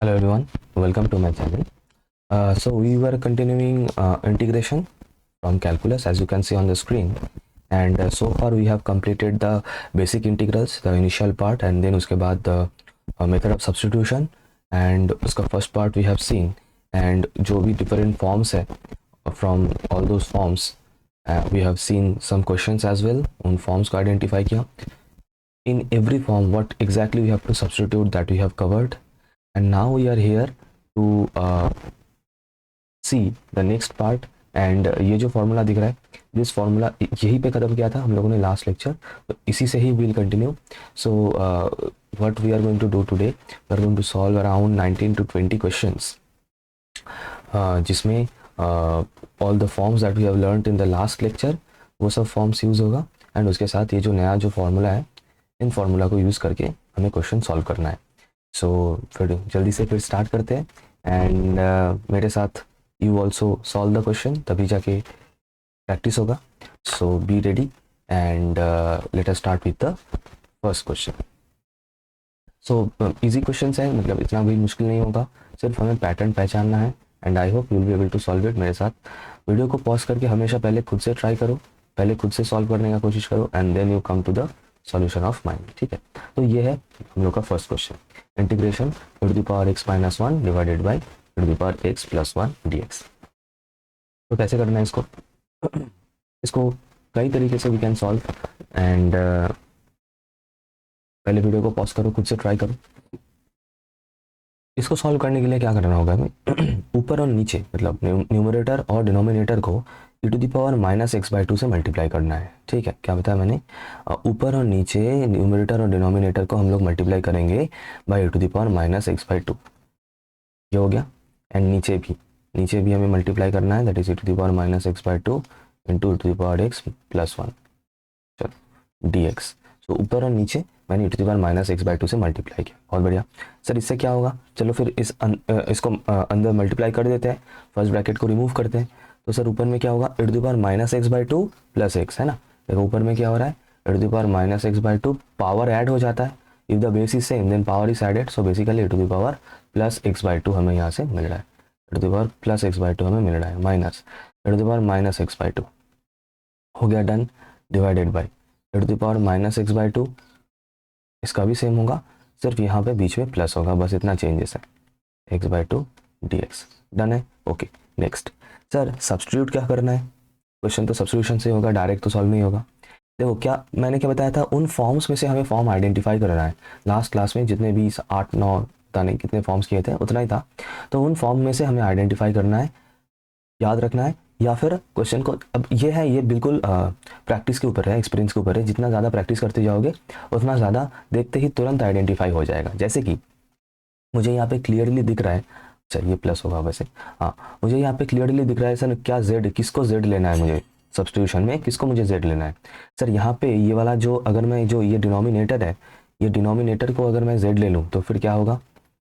Hello everyone, welcome to my channel. So we were continuing integration from calculus, as you can see on the screen, and so far we have completed the basic integrals, the initial part, and then उसके बाद the method of substitution, and उसका first part we have seen, and जो भी different forms है, from all those forms we have seen some questions as well, उन forms को identify किया. In every form what exactly we have to substitute, that we have covered. And now we are here to see the next part. And ये जो formula दिख रहा है, this formula यहीं पे खत्म किया था हम लोगों ने लास्ट लेक्चर, तो इसी से ही will continue. So what we are going to do today, we are going to solve around 19 to 20 questions, जिसमें all the forms that we have learned in the last lecture, वो सब forms use होगा. And उसके साथ ये जो नया जो फॉर्मूला है, इन फॉर्मूला को यूज़ करके हमें क्वेश्चन सॉल्व करना है. सो फिर जल्दी से फिर स्टार्ट करते हैं. एंड मेरे साथ you also solve the question, तभी जाके प्रैक्टिस होगा. So be ready and let us start with the first question. So easy question है, मतलब इतना भी मुश्किल नहीं होगा, सिर्फ हमें पैटर्न पहचानना है. And I hope you will be able to solve it. मेरे साथ वीडियो को पॉज करके हमेशा पहले खुद से ट्राई करो, पहले खुद से सॉल्व करने का कोशिश करो, and then you come to the solution of mind. ठीक है, तो ये है हम लोग का first question, integration e to the power x minus 1 divided by e to the power x plus 1 dx. तो कैसे करना है इसको? इसको कई तरीके से वी कैन सॉल्व. एंड पहले वीडियो को पॉज करो, खुद से ट्राई करो. इसको सॉल्व करने के लिए क्या करना होगा हमें, ऊपर और नीचे मतलब न्यूमरेटर और डिनोमिनेटर को e to the power -x/2 से मल्टीप्लाई करना है. ठीक है, क्या बताया मैंने, ऊपर और नीचे न्यूमरेटर और डिनोमिनेटर को हम लोग मल्टीप्लाई करेंगे by e to the power -x/2. ये हो गया. एंड नीचे भी हमें मल्टीप्लाई करना है, that is e to the power -x/2 into e to the power x plus 1 चलो dx. सो ऊपर और नीचे मैंने e to the power -x/2 से मल्टीप्लाई किया. बहुत बढ़िया सर, इससे क्या होगा, चलो फिर इसको अंदर मल्टीप्लाई कर देते हैं, फर्स्ट ब्रैकेट को रिमूव करते हैं. तो सर ऊपर में क्या होगा, e to the power -x/2 plus x, है ना. देखो ऊपर में क्या हो रहा है, e to the power -x/2, power add हो जाता है. If the base is same then power is added, so basically e to the power +x/2 हमें यहाँ से मिल रहा है. e to the power +x/2 हमें मिल रहा है, minus e to the power -x/2 हो गया, done. Divided by e to the power -x/2, इसका भी सेम होगा, सिर्फ यहाँ पे बीच में प्लस होगा, बस इतना चेंजेस है, x/2 dx. डन है, ओके. नेक्स्ट सर सब्स्टिट्यूट क्या करना है, क्वेश्चन तो सब्स्टिट्यूशन से होगा, डायरेक्ट तो सॉल्व नहीं होगा. देखो क्या मैंने क्या बताया था, उन फॉर्म्स में से हमें फॉर्म आइडेंटिफाई करना है. लास्ट क्लास में जितने भी 8-9 पता नहीं कितने फॉर्म्स किए थे, उतना ही था. तो उन फॉर्म में से हमें आइडेंटिफाई करना है, याद रखना है, या फिर क्वेश्चन को, अब ये है, ये बिल्कुल प्रैक्टिस के ऊपर है, एक्सपीरियंस के ऊपर है. जितना ज़्यादा प्रैक्टिस करते जाओगे उतना ज़्यादा देखते ही तुरंत आइडेंटिफाई हो जाएगा. जैसे कि मुझे यहाँ पे क्लियरली दिख रहा है, चलिए प्लस होगा वैसे, हाँ मुझे यहाँ पे क्लियरली दिख रहा है सर, क्या z, किसको z लेना है मुझे सब्स्टिट्यूशन में, किसको मुझे z लेना है. सर यहाँ पे ये वाला जो, अगर मैं जो ये डिनोमिनेटर है, ये डिनोमिनेटर को अगर मैं z ले लूँ तो फिर क्या होगा,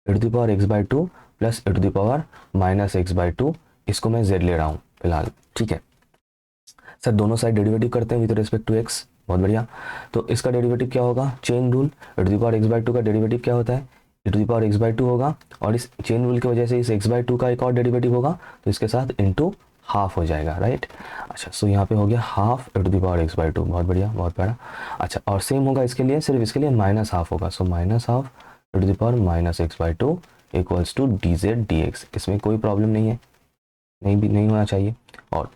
e to the power x/2 plus e to the power -x/2, इसको मैं z ले रहा हूँ फिलहाल. ठीक है सर, दोनों साइड डेरिवेटिव करते हैं विद रिस्पेक्ट टू x. बहुत बढ़िया. तो इसका डेरिवेटिव क्या होगा, chain rule, e to the power x/2 का डेरिवेटिव क्या होता है, e to the power x/2 होगा, और इस चेन रूल की वजह से इस x/2 का एक और डेरिवेटिव होगा, तो इसके साथ इनटू हाफ हो जाएगा, राइट. अच्छा, सो यहाँ पे हो गया half e to the power x/2. बहुत बढ़िया, बहुत प्यारा. अच्छा, और सेम होगा इसके लिए, सिर्फ इसके लिए माइनस हाफ होगा, so minus half e to the power -x/2 equals to dz dx. इसमें कोई प्रॉब्लम नहीं है, नहीं होना चाहिए. और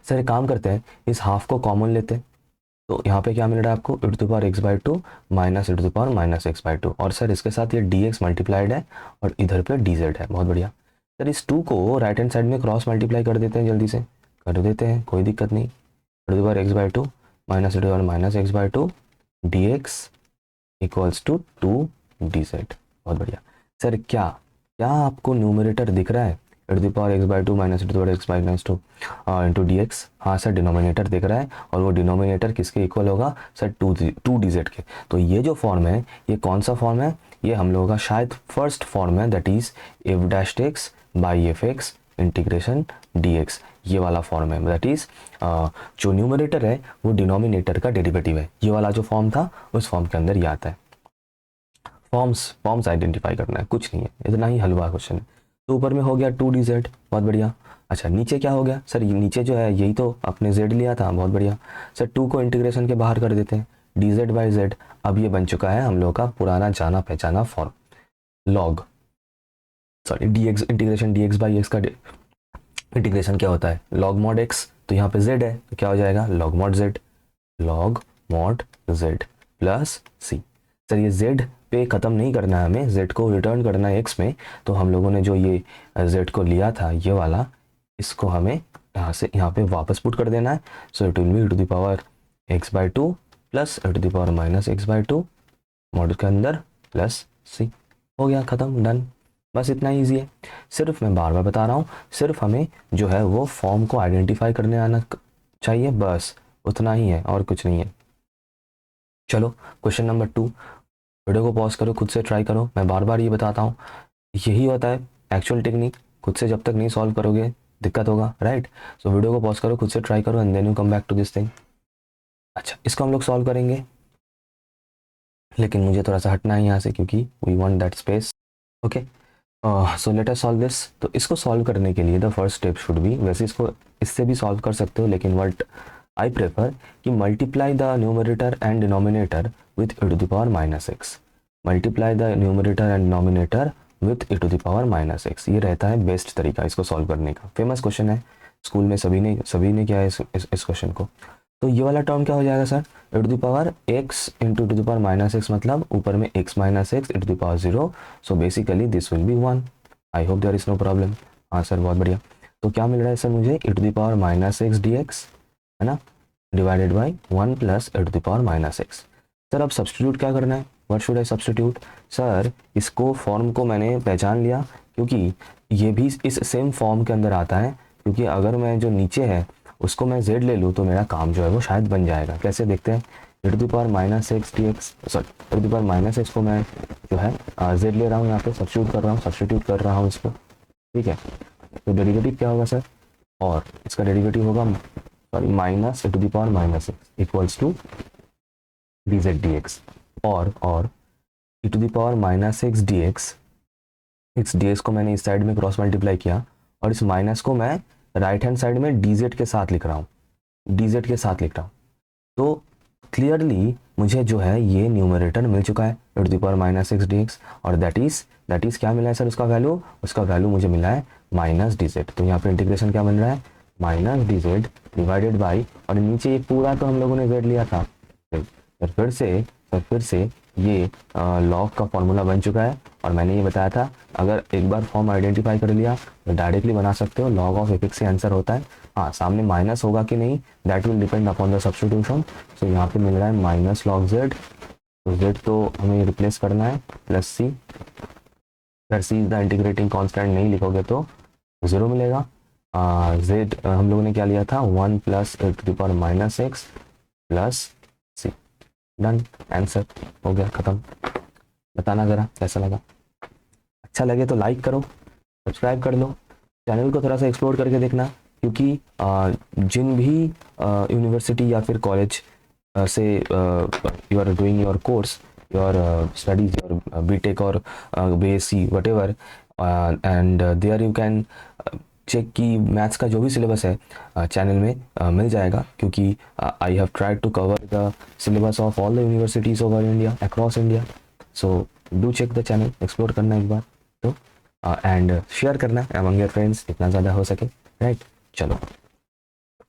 सर एक काम करते हैं, इस हाफ को कॉमन लेते हैं, तो यहाँ पे क्या मिल रहा है आपको, e to the power x/2 minus e to the power -x/2, और सर इसके साथ ये dx मल्टीप्लाइड है और इधर पे dz है. बहुत बढ़िया. सर इस 2 को राइट हैंड साइड में क्रॉस मल्टीप्लाई कर देते हैं, जल्दी से कर देते हैं, कोई दिक्कत नहीं. e to the power x/2 minus e to the power -x/2 dx equals to 2 dz. बहुत बढ़िया. सर क्या आपको न्यूमरेटर दिख रहा है, e to the power x/2 minus e to the power x/2 into dx. हाँ सर, डिनोमिनेटर दिख रहा है, और वो डिनोमिनेटर किसके इक्वल होगा सर, 2 dz के. तो ये जो फॉर्म है, ये कौन सा फॉर्म है, ये हम लोगों का शायद फर्स्ट फॉर्म है, that is f' by fx integration dx. ये वाला फॉर्म है, दैट इज जो न्यूमरेटर है वो डिनोमिनेटर का डेरिवेटिव है. ये वाला जो फॉर्म था उस फॉर्म के अंदर ये आता है. फॉर्म्स आइडेंटिफाई करना है, कुछ नहीं है, इतना ही हलवा क्वेश्चन है। तो ऊपर में हो गया 2dz, बहुत बढ़िया। अच्छा नीचे क्या हो गया सर, ये नीचे जो है यही तो आपने z लिया था, बहुत बढ़िया सर। 2 को इंटीग्रेशन के बाहर कर देते हैं, dz/z। अब ये बन चुका है हम लोग का पुराना जाना पहचाना form, log sorry dx integration dx/x का इंटीग्रेशन क्या होता है, log mod x। तो यहाँ पे z है तो क्या हो जाएगा log mod z, log mod z plus c। Sir ये z पे ख़त्म नहीं करना है हमें, z को रिटर्न करना है x में। तो हम लोगों ने जो ये z को लिया था ये वाला, इसको हमें यहाँ से यहाँ पे वापस पुट कर देना है। So it will be to the power x/2 plus to the power minus x/2 mod के अंदर प्लस c। हो गया ख़त्म, डन। बस इतना ईजी है। सिर्फ मैं बार बार बता रहा हूँ, सिर्फ हमें जो है वो फॉर्म को आइडेंटिफाई करने आना चाहिए, बस उतना ही है और कुछ नहीं है। चलो क्वेश्चन नंबर 2, वीडियो को पॉज करो, खुद से ट्राई करो। मैं बार बार ये बताता हूँ, यही होता है एक्चुअल टेक्निक, खुद से जब तक नहीं सॉल्व करोगे दिक्कत होगा, राइट। सो वीडियो को पॉज करो, खुद से ट्राई करो and then you come back to this thing. अच्छा इसको हम लोग सॉल्व करेंगे, लेकिन मुझे थोड़ा सा हटना है यहाँ से क्योंकि we want that space. Okay so let us solve this. तो इसको सॉल्व करने के लिए the first step should be, वैसे इसको इससे भी सॉल्व कर सकते हो, लेकिन व्हाट आई प्रेफर कि multiply the numerator and denominator with e to the power minus x. Multiply the numerator and denominator with e to the power minus x, ये रहता है बेस्ट तरीका इसको सॉल्व करने का। फेमस क्वेश्चन है, school में सभी ने किया है इस क्वेश्चन को। तो ये वाला टर्म क्या हो जाएगा sir, e to the power x into to the power minus x, मतलब ऊपर में x minus x e to the power 0। So basically this will be 1। I hope there is no problem. हाँ sir बहुत बढ़िया। तो क्या मिल रहा है सर मुझे, e to the power minus x dx है ना, divided by 1 plus e to the power minus x. Sir अब सब्सटीट्यूट क्या करना है, what should I substitute. Sir इसको फॉर्म को मैंने पहचान लिया, क्योंकि ये भी इस सेम फॉर्म के अंदर आता है, क्योंकि अगर मैं जो नीचे है उसको मैं z ले लूँ तो मेरा काम जो है वो शायद बन जाएगा। कैसे देखते हैं, e to the power minus x dx, sorry e to the power minus x को मैं जो है z ले रहा हूँ, यहाँ पे सब्स्टिट्यूट कर रहा हूँ इसको, ठीक है। तो डेरिवेटिव क्या होगा सर, और इसका डेरिवेटिव होगा sorry minus e to the power minus x equals to dz dx, और e to the power minus x dx को मैंने इस साइड में क्रॉस मल्टीप्लाई किया, और इस माइनस को मैं राइट हैंड साइड में dz के साथ लिख रहा हूँ, तो क्लियरली मुझे जो है ये न्यूमरेटर मिल चुका है e to the power minus x dx, और दैट इज क्या मिला है सर, उसका वैल्यू मुझे मिला है माइनस dz। तो यहाँ पे इंटीग्रेशन क्या बन रहा है, माइनस dz डिवाइडेड बाई, और नीचे ये पूरा तो हम लोगों ने z लिया था, फिर से ये लॉग का फॉर्मूला बन चुका है। और मैंने ये बताया था, अगर एक बार फॉर्म आइडेंटिफाई कर लिया तो डायरेक्टली बना सकते हो, लॉग ऑफ एफ से आंसर होता है। हाँ सामने माइनस होगा कि नहीं, that will depend upon the substitution. So यहाँ पे मिल रहा है माइनस लॉग जेड, तो जेड तो हमें रिप्लेस करना है प्लस सी, अगर C is the integrating constant नहीं लिखोगे तो 0 मिलेगा। जेड हम लोगों ने क्या लिया था, 1 plus e to the power minus x plus C. Done, answer हो गया, खत्म। बताना ज़रा कैसा लगा, अच्छा लगे तो लाइक करो, सब्सक्राइब कर लो, चैनल को थोड़ा सा एक्सप्लोर करके देखना, क्योंकि जिन भी यूनिवर्सिटी या फिर कॉलेज से you are doing your course, your studies, your BTech और BSc whatever, and there you can check कि मैथ्स का जो भी सिलेबस है चैनल में मिल जाएगा, क्योंकि I have tried to cover the syllabus of all the universities over India, across India. So do check the channel, explore करना एक बार तो, एंड शेयर करना अमंग योर फ्रेंड्स जितना ज़्यादा हो सके, राइट। चलो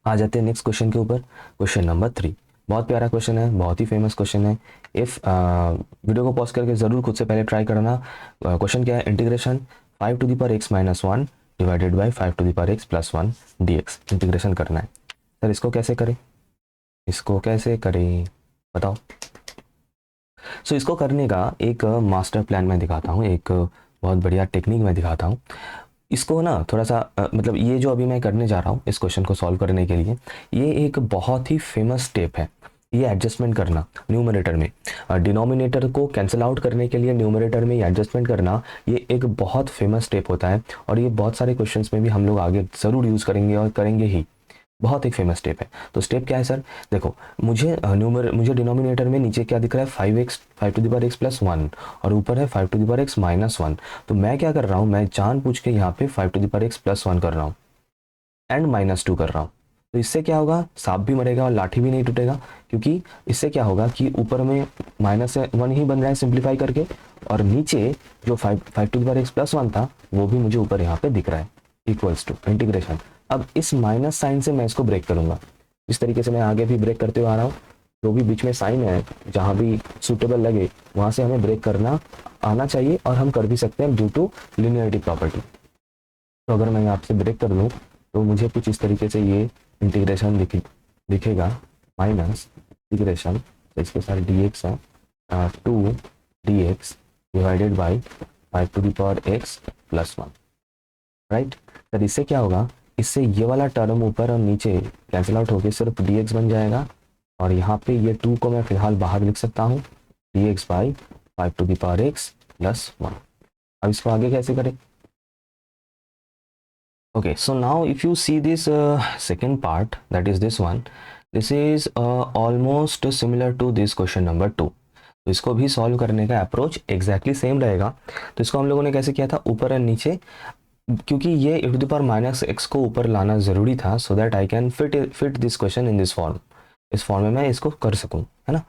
आ जाते हैं नेक्स्ट क्वेश्चन के ऊपर, क्वेश्चन नंबर 3। बहुत प्यारा क्वेश्चन है, बहुत ही फेमस क्वेश्चन है। इफ़ वीडियो को पॉज करके ज़रूर खुद से पहले ट्राई करना। क्वेश्चन क्या है, integration 5 to the power x minus 1 divided by 5 to the power x plus 1 dx integration करना है। सर इसको कैसे करें, बताओ। सो इसको करने का एक मास्टर प्लान मैं दिखाता हूँ, एक बहुत बढ़िया टेक्निक मैं दिखाता हूँ। इसको ना थोड़ा सा मतलब ये जो अभी मैं करने जा रहा हूँ इस क्वेश्चन को सॉल्व करने के लिए, ये एक बहुत ही फेमस स्टेप है। ये एडजस्टमेंट करना न्यूमरेटर में, डिनोमिनेटर को कैंसिल आउट करने के लिए न्यूमरेटर में ये एडजस्टमेंट करना, ये एक बहुत फेमस स्टेप होता है, और ये बहुत सारे क्वेश्चंस में भी हम लोग आगे ज़रूर यूज़ करेंगे और करेंगे ही। बहुत एक फेमस स्टेप है। तो स्टेप क्या है सर, देखो मुझे डिनोमिनेटर में नीचे क्या दिख रहा है, 5x 5^x+1 और ऊपर है 5^x-1। तो मैं क्या कर रहा हूँ, मैं जानबूझ के यहाँ पे 5^x+1 कर रहा हूँ एंड -2 कर रहा हूँ। तो इससे क्या होगा, सांप भी मरेगा और लाठी भी नहीं टूटेगा, क्योंकि इससे क्या होगा कि ऊपर में -1 ही बन रहा है सिंप्लीफाई करके, और नीचे जो 5^x+1 था वो भी मुझे ऊपर यहाँ पे दिख रहा है, इक्वल्स टू इंटीग्रेशन। अब इस माइनस साइन से मैं इसको ब्रेक करूंगा, इस तरीके से मैं आगे भी ब्रेक करते हुए आ रहा हूँ। जो भी बीच में साइन है, जहाँ भी सूटेबल लगे वहाँ से हमें ब्रेक करना आना चाहिए, और हम कर भी सकते हैं ड्यू टू लिनियरिटी प्रॉपर्टी। तो अगर मैं यहाँ से ब्रेक कर दूँ तो मुझे कुछ इस तरीके से ये इंटीग्रेशन दिखेगा, माइनस इंटीग्रेशन, तो इसके साथ dx है 2 dx divided by 5^x+1, right. Sir इससे क्या होगा, इससे ये वाला टर्म ऊपर और नीचे कैंसिल आउट होकर सिर्फ dx बन जाएगा, और यहाँ पे ये 2 को मैं फिलहाल बाहर लिख सकता हूँ, dx बाई 5^x+1। अब इसको आगे कैसे करें। Okay, so now if you see this second part, that is this one, this is almost similar to this question number 2। तो इसको भी सॉल्व करने का अप्रोच एग्जैक्टली सेम रहेगा। तो इसको हम लोगों ने कैसे किया था, ऊपर और नीचे, क्योंकि ये e⁻x को ऊपर लाना ज़रूरी था, so that I can fit this question in this form, इस फॉर्म में मैं इसको कर सकूँ, है ना।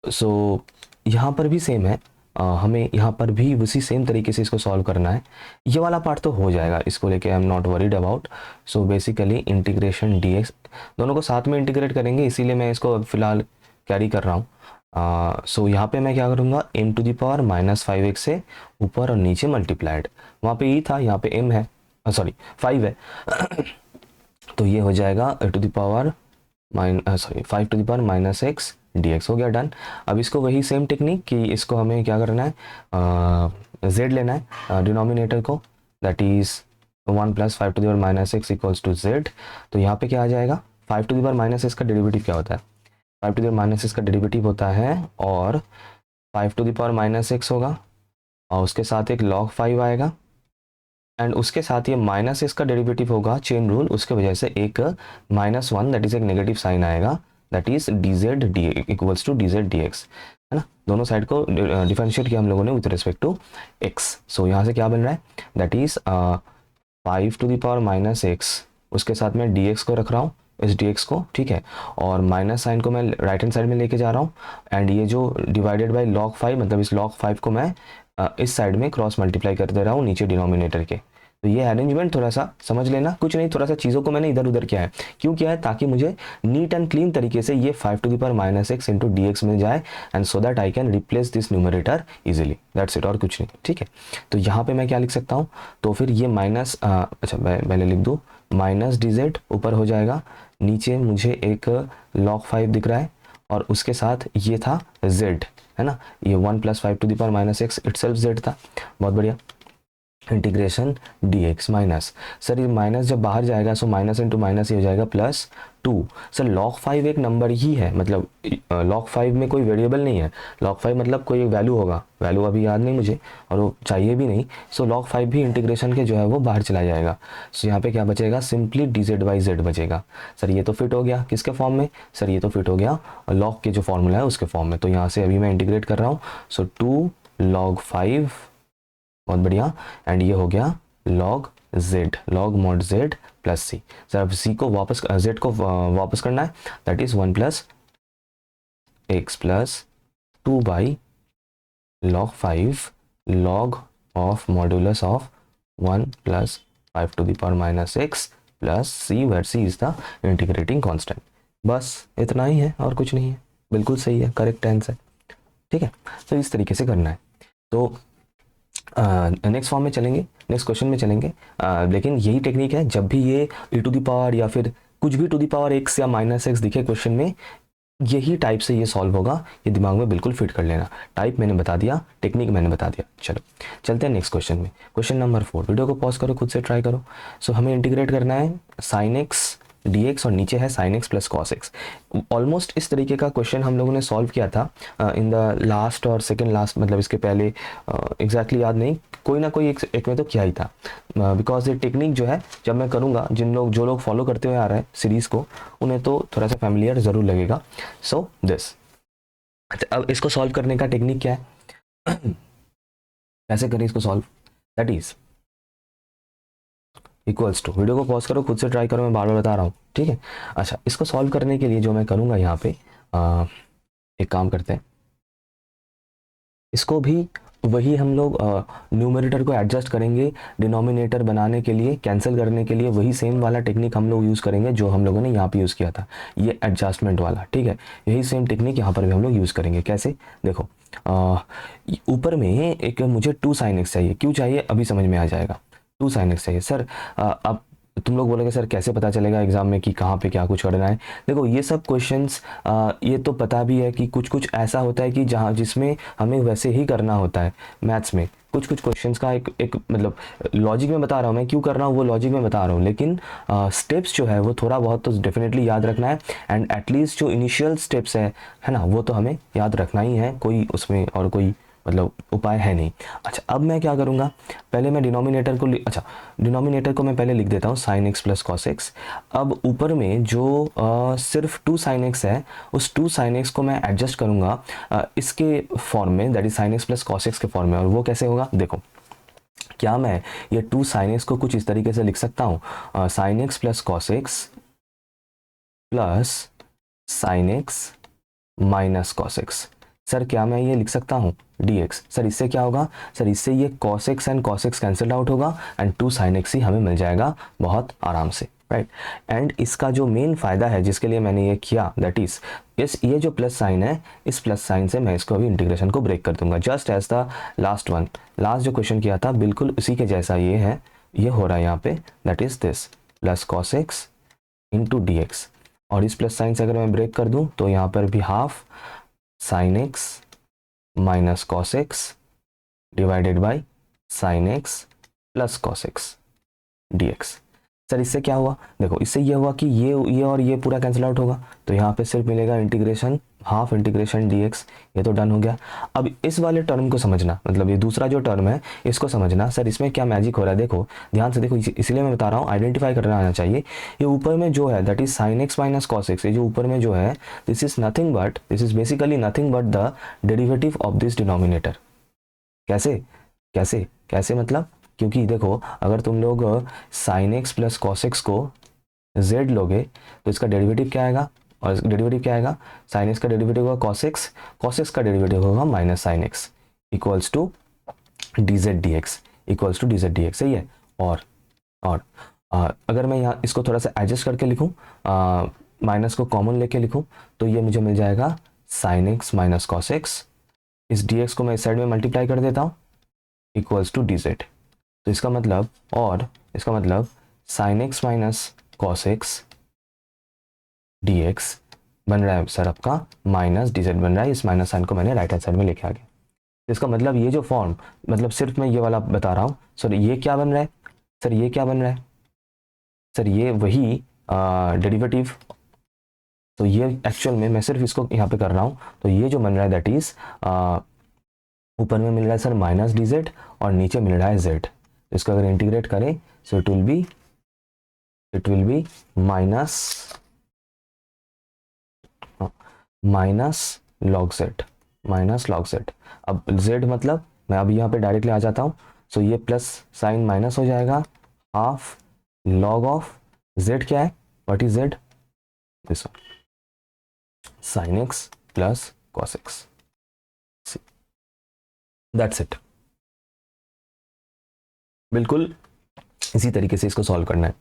सो यहाँ पर भी सेम है, हमें यहाँ पर भी उसी सेम तरीके से इसको सॉल्व करना है। ये वाला पार्ट तो हो जाएगा, इसको लेके I am not worried about. So basically integration dx, दोनों को साथ में इंटीग्रेट करेंगे, इसीलिए मैं इसको फिलहाल कैरी कर रहा हूँ। सो यहाँ पे मैं क्या करूँगा, m⁻⁻5x से ऊपर और नीचे मल्टीप्लाइड, वहाँ पे e था, यहाँ पे m है, सॉरी 5 है तो ये हो जाएगा (5^-x dx) हो गया, डन। अब इसको वही सेम टेक्निक कि इसको हमें क्या करना है, z लेना है डिनोमिनेटर को, दैट इज 1 + 5^-x = z। तो यहाँ पे क्या आ जाएगा, 5^-x का डेरिवेटिव क्या होता है, 5^-x का डेरिवेटिव होता है, और 5^-x होगा, और उसके साथ एक log 5 आएगा, एंड उसके साथ ये -s का डेरिवेटिव होगा, चेन रूल, उसके वजह से एक -1 दैट इज एक नेगेटिव साइन आएगा, that is dz = dz dx, है ना। दोनों साइड को डिफरेंशिएट किया हम लोगों ने विद रिस्पेक्ट टू x। सो यहाँ से क्या बन रहा है, दैट इज 5^-x, उसके साथ मैं dx को रख रहा हूँ, इस dx को, ठीक है, और माइनस साइन को मैं राइट हैंड साइड में लेके जा रहा हूँ, एंड ये जो डिवाइडेड बाई log 5, मतलब इस log 5 को मैं इस साइड में क्रॉस मल्टीप्लाई कर दे रहा हूँ नीचे डिनोमिनेटर के। तो ये अरेंजमेंट थोड़ा सा समझ लेना, कुछ नहीं, थोड़ा सा चीज़ों को मैंने इधर उधर किया है, क्यों किया है, ताकि मुझे नीट एंड क्लीन तरीके से ये 5^-x × dx मिल जाए, and so that I can replace this numerator easily, that's it, और कुछ नहीं, ठीक है। तो यहाँ पे मैं क्या लिख सकता हूँ, तो फिर ये अच्छा मैं पहले लिख दूँ, -dz ऊपर हो जाएगा, नीचे मुझे एक log 5 दिख रहा है, और उसके साथ ये था z, है ना, ये 1 + 5^-x इटसेल्फ z था, बहुत बढ़िया। इंटीग्रेशन dx माइनस, सर ये माइनस जब बाहर जाएगा, सो माइनस इंटू माइनस ये हो जाएगा +2। सर log 5 एक नंबर ही है, मतलब log 5 में कोई वेरिएबल नहीं है, log 5 मतलब कोई वैल्यू होगा, वैल्यू अभी याद नहीं मुझे, और वो चाहिए भी नहीं। सो log 5 भी इंटीग्रेशन के जो है वो बाहर चला जाएगा। सो यहाँ पे क्या बचेगा, सिंपली dz/z बचेगा। सर ये तो फिट हो गया किसके फॉर्म में, सर ये तो फिट हो गया log के जो फॉर्मूला है उसके फॉर्म में। तो यहाँ से अभी मैं इंटीग्रेट कर रहा हूँ, सो 2 log 5, बहुत बढ़िया, एंड ये हो गया log z, log mod z plus c। Sir अब c को वापस, z को वापस करना है, that is 1 + x + 2 log 5 log of modulus of 1 + 5^-x plus c, where c is the integrating constant। बस इतना ही है और कुछ नहीं है, बिल्कुल सही है, करेक्ट आंसर, ठीक है। तो इस तरीके से करना है। तो नेक्स्ट फॉर्म में चलेंगे, नेक्स्ट क्वेश्चन में चलेंगे, लेकिन यही टेक्निक है, जब भी ये e⁻ या फिर कुछ भी x या -x दिखे क्वेश्चन में, यही टाइप से ये सॉल्व होगा, ये दिमाग में बिल्कुल फिट कर लेना। टाइप मैंने बता दिया, टेक्निक मैंने बता दिया। चलो चलते हैं नेक्स्ट क्वेश्चन में, क्वेश्चन नंबर 4। वीडियो को पॉज करो, खुद से ट्राई करो। सो हमें इंटीग्रेट करना है sin x dx और नीचे है sin x plus cos x। Almost इस तरीके का क्वेश्चन हम लोगों ने सॉल्व किया था इन द लास्ट और सेकंड लास्ट, मतलब इसके पहले एग्जैक्टली याद नहीं, कोई ना कोई एक में तो किया ही था। बिकॉज ये टेक्निक जो है जब मैं करूँगा, जो लोग फॉलो करते हुए आ रहे हैं सीरीज़ को, उन्हें तो थोड़ा सा फैमिलियर ज़रूर लगेगा। सो दिस, अच्छा अब इसको सॉल्व करने का टेक्निक क्या है कैसे करें इसको solve, that is equals to, video को पॉज करो, खुद से ट्राई करो, मैं बार बार बता रहा हूँ, ठीक है। अच्छा, इसको सॉल्व करने के लिए जो मैं करूँगा यहाँ पे एक काम करते हैं, इसको भी वही हम लोग न्यूमरेटर को एडजस्ट करेंगे, डिनोमिनेटर बनाने के लिए, कैंसिल करने के लिए वही सेम वाला टेक्निक हम लोग यूज़ करेंगे जो हम लोगों ने यहाँ पे यूज़ किया था, ये एडजस्टमेंट वाला, ठीक है। यही सेम टेक्निक यहाँ पर भी हम लोग यूज़ करेंगे। कैसे, देखो ऊपर में एक मुझे 2 sin x चाहिए, क्यों चाहिए अभी समझ में आ जाएगा। 2 sin x चाहिए सर, अब तुम लोग बोलोगे सर कैसे पता चलेगा एग्जाम में कि कहाँ पे क्या कुछ करना है। देखो ये सब क्वेश्चंस ये तो पता भी है कि कुछ कुछ ऐसा होता है कि जिसमें हमें वैसे ही करना होता है। मैथ्स में कुछ कुछ क्वेश्चंस का एक मतलब लॉजिक में बता रहा हूँ मैं, क्यों कर रहा हूँ वो लॉजिक में बता रहा हूँ, लेकिन स्टेप्स जो है वो थोड़ा बहुत तो डेफिनेटली याद रखना है। एंड एटलीस्ट जो इनिशियल स्टेप्स है ना, वो तो हमें याद रखना ही है, कोई उसमें और कोई मतलब उपाय है नहीं। अच्छा, अब मैं क्या करूँगा, पहले मैं डिनोमिनेटर को डिनोमिनेटर को मैं पहले लिख देता हूँ sin x plus cos x। अब ऊपर में जो सिर्फ 2 sin x है, उस 2 sin x को मैं एडजस्ट करूँगा इसके फॉर्म में, that is sin x plus cos x के फॉर्म में। और वो कैसे होगा, देखो क्या मैं ये 2 sin x को कुछ इस तरीके से लिख सकता हूँ, sin x plus cos x plus sin x minus cos x। Sir क्या मैं ये लिख सकता हूँ dx, सर इससे क्या होगा, सर इससे ये cos x and cos x cancel out होगा एंड 2 sin x ही हमें मिल जाएगा बहुत आराम से, राइट। एंड इसका जो मेन फायदा है जिसके लिए मैंने ये किया, दैट इज ये जो प्लस साइन है, इस प्लस साइन से मैं इसको अभी इंटीग्रेशन को ब्रेक कर दूंगा, just as the last one. Last जो क्वेश्चन किया था बिल्कुल उसी के जैसा ये है, ये हो रहा है यहाँ पे, that is this plus cos x into D x. और इस प्लस साइन से अगर मैं ब्रेक कर दूँ तो यहाँ पर भी half sin x minus cos x divided by sin x plus cos x dx। Sir इससे क्या हुआ, देखो इससे ये हुआ कि ये और ये पूरा कैंसिल आउट होगा, तो यहाँ पे सिर्फ मिलेगा इंटीग्रेशन, हाफ इंटीग्रेशन dx। ये तो डन हो गया। अब इस वाले टर्म को समझना, मतलब ये दूसरा जो टर्म है इसको समझना, सर इसमें क्या मैजिक हो रहा है, देखो ध्यान से देखो, इसलिए मैं बता रहा हूँ, आइडेंटिफाई करना आना चाहिए। ये ऊपर में जो है that is sin x minus cos x, ये जो ऊपर में जो है this is basically nothing but the derivative of this denominator. कैसे कैसे कैसे मतलब, क्योंकि देखो अगर तुम लोग sin x plus cos x को z लोगे तो इसका डेरिवेटिव क्या आएगा, और डेरिवेटिव क्या आएगा, sin x का डेरिवेटिव होगा cos x का डेरिवेटिव होगा minus sin x equals to dz dx equals to dz dx, सही है। और अगर मैं यहाँ इसको थोड़ा सा एडजस्ट करके लिखूँ, माइनस को कॉमन लेके लिखूँ, तो ये मुझे मिल जाएगा sin x minus cos x, इस dx को मैं इस साइड में मल्टीप्लाई कर देता हूँ इक्वल्स टू dz। तो इसका मतलब sin x minus cos x dx बन रहा है सर आपका माइनस dz बन रहा है, इस माइनस साइन को मैंने राइट हैंड साइड में लेके आ गया। तो इसका मतलब ये जो फॉर्म, मतलब सिर्फ मैं ये वाला बता रहा हूँ, सर ये क्या बन रहा है, सर ये क्या बन रहा है, सर ये वही डेरिवेटिव। तो ये एक्चुअल में मैं सिर्फ इसको यहाँ पे कर रहा हूँ, तो ये जो बन रहा है दैट इज ऊपर में मिल रहा है सर माइनस dz और नीचे मिल रहा है z। इसको अगर इंटीग्रेट करें सो it will B minus log z। अब z मतलब मैं अभी यहाँ पे डायरेक्टली आ जाता हूँ, सो ये प्लस साइन माइनस हो जाएगा, हाफ लॉग ऑफ z क्या है, what is z, this one sin x plus cos x, that's it. बिल्कुल इसी तरीके से इसको सॉल्व करना है,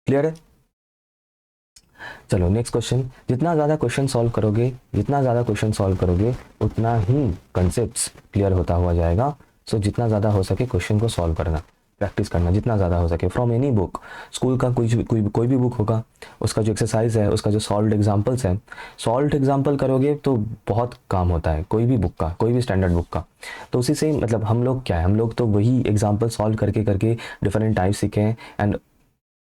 क्लियर है। चलो नेक्स्ट क्वेश्चन। जितना ज़्यादा क्वेश्चन सॉल्व करोगे उतना ही कंसेप्ट्स क्लियर होता हुआ जाएगा। सो जितना ज़्यादा हो सके क्वेश्चन को सॉल्व करना, प्रैक्टिस करना जितना ज़्यादा हो सके, फ्रॉम एनी बुक, स्कूल का कोई भी बुक होगा, उसका जो एक्सरसाइज है, उसका जो सॉल्व्ड एग्जांपल्स है, सॉल्व्ड एग्जांपल करोगे तो बहुत काम होता है, कोई भी बुक का, कोई भी स्टैंडर्ड बुक का। तो उसी से मतलब हम लोग क्या है, हम लोग तो वही एग्जांपल सॉल्व करके डिफरेंट टाइप सीखे हैं, एंड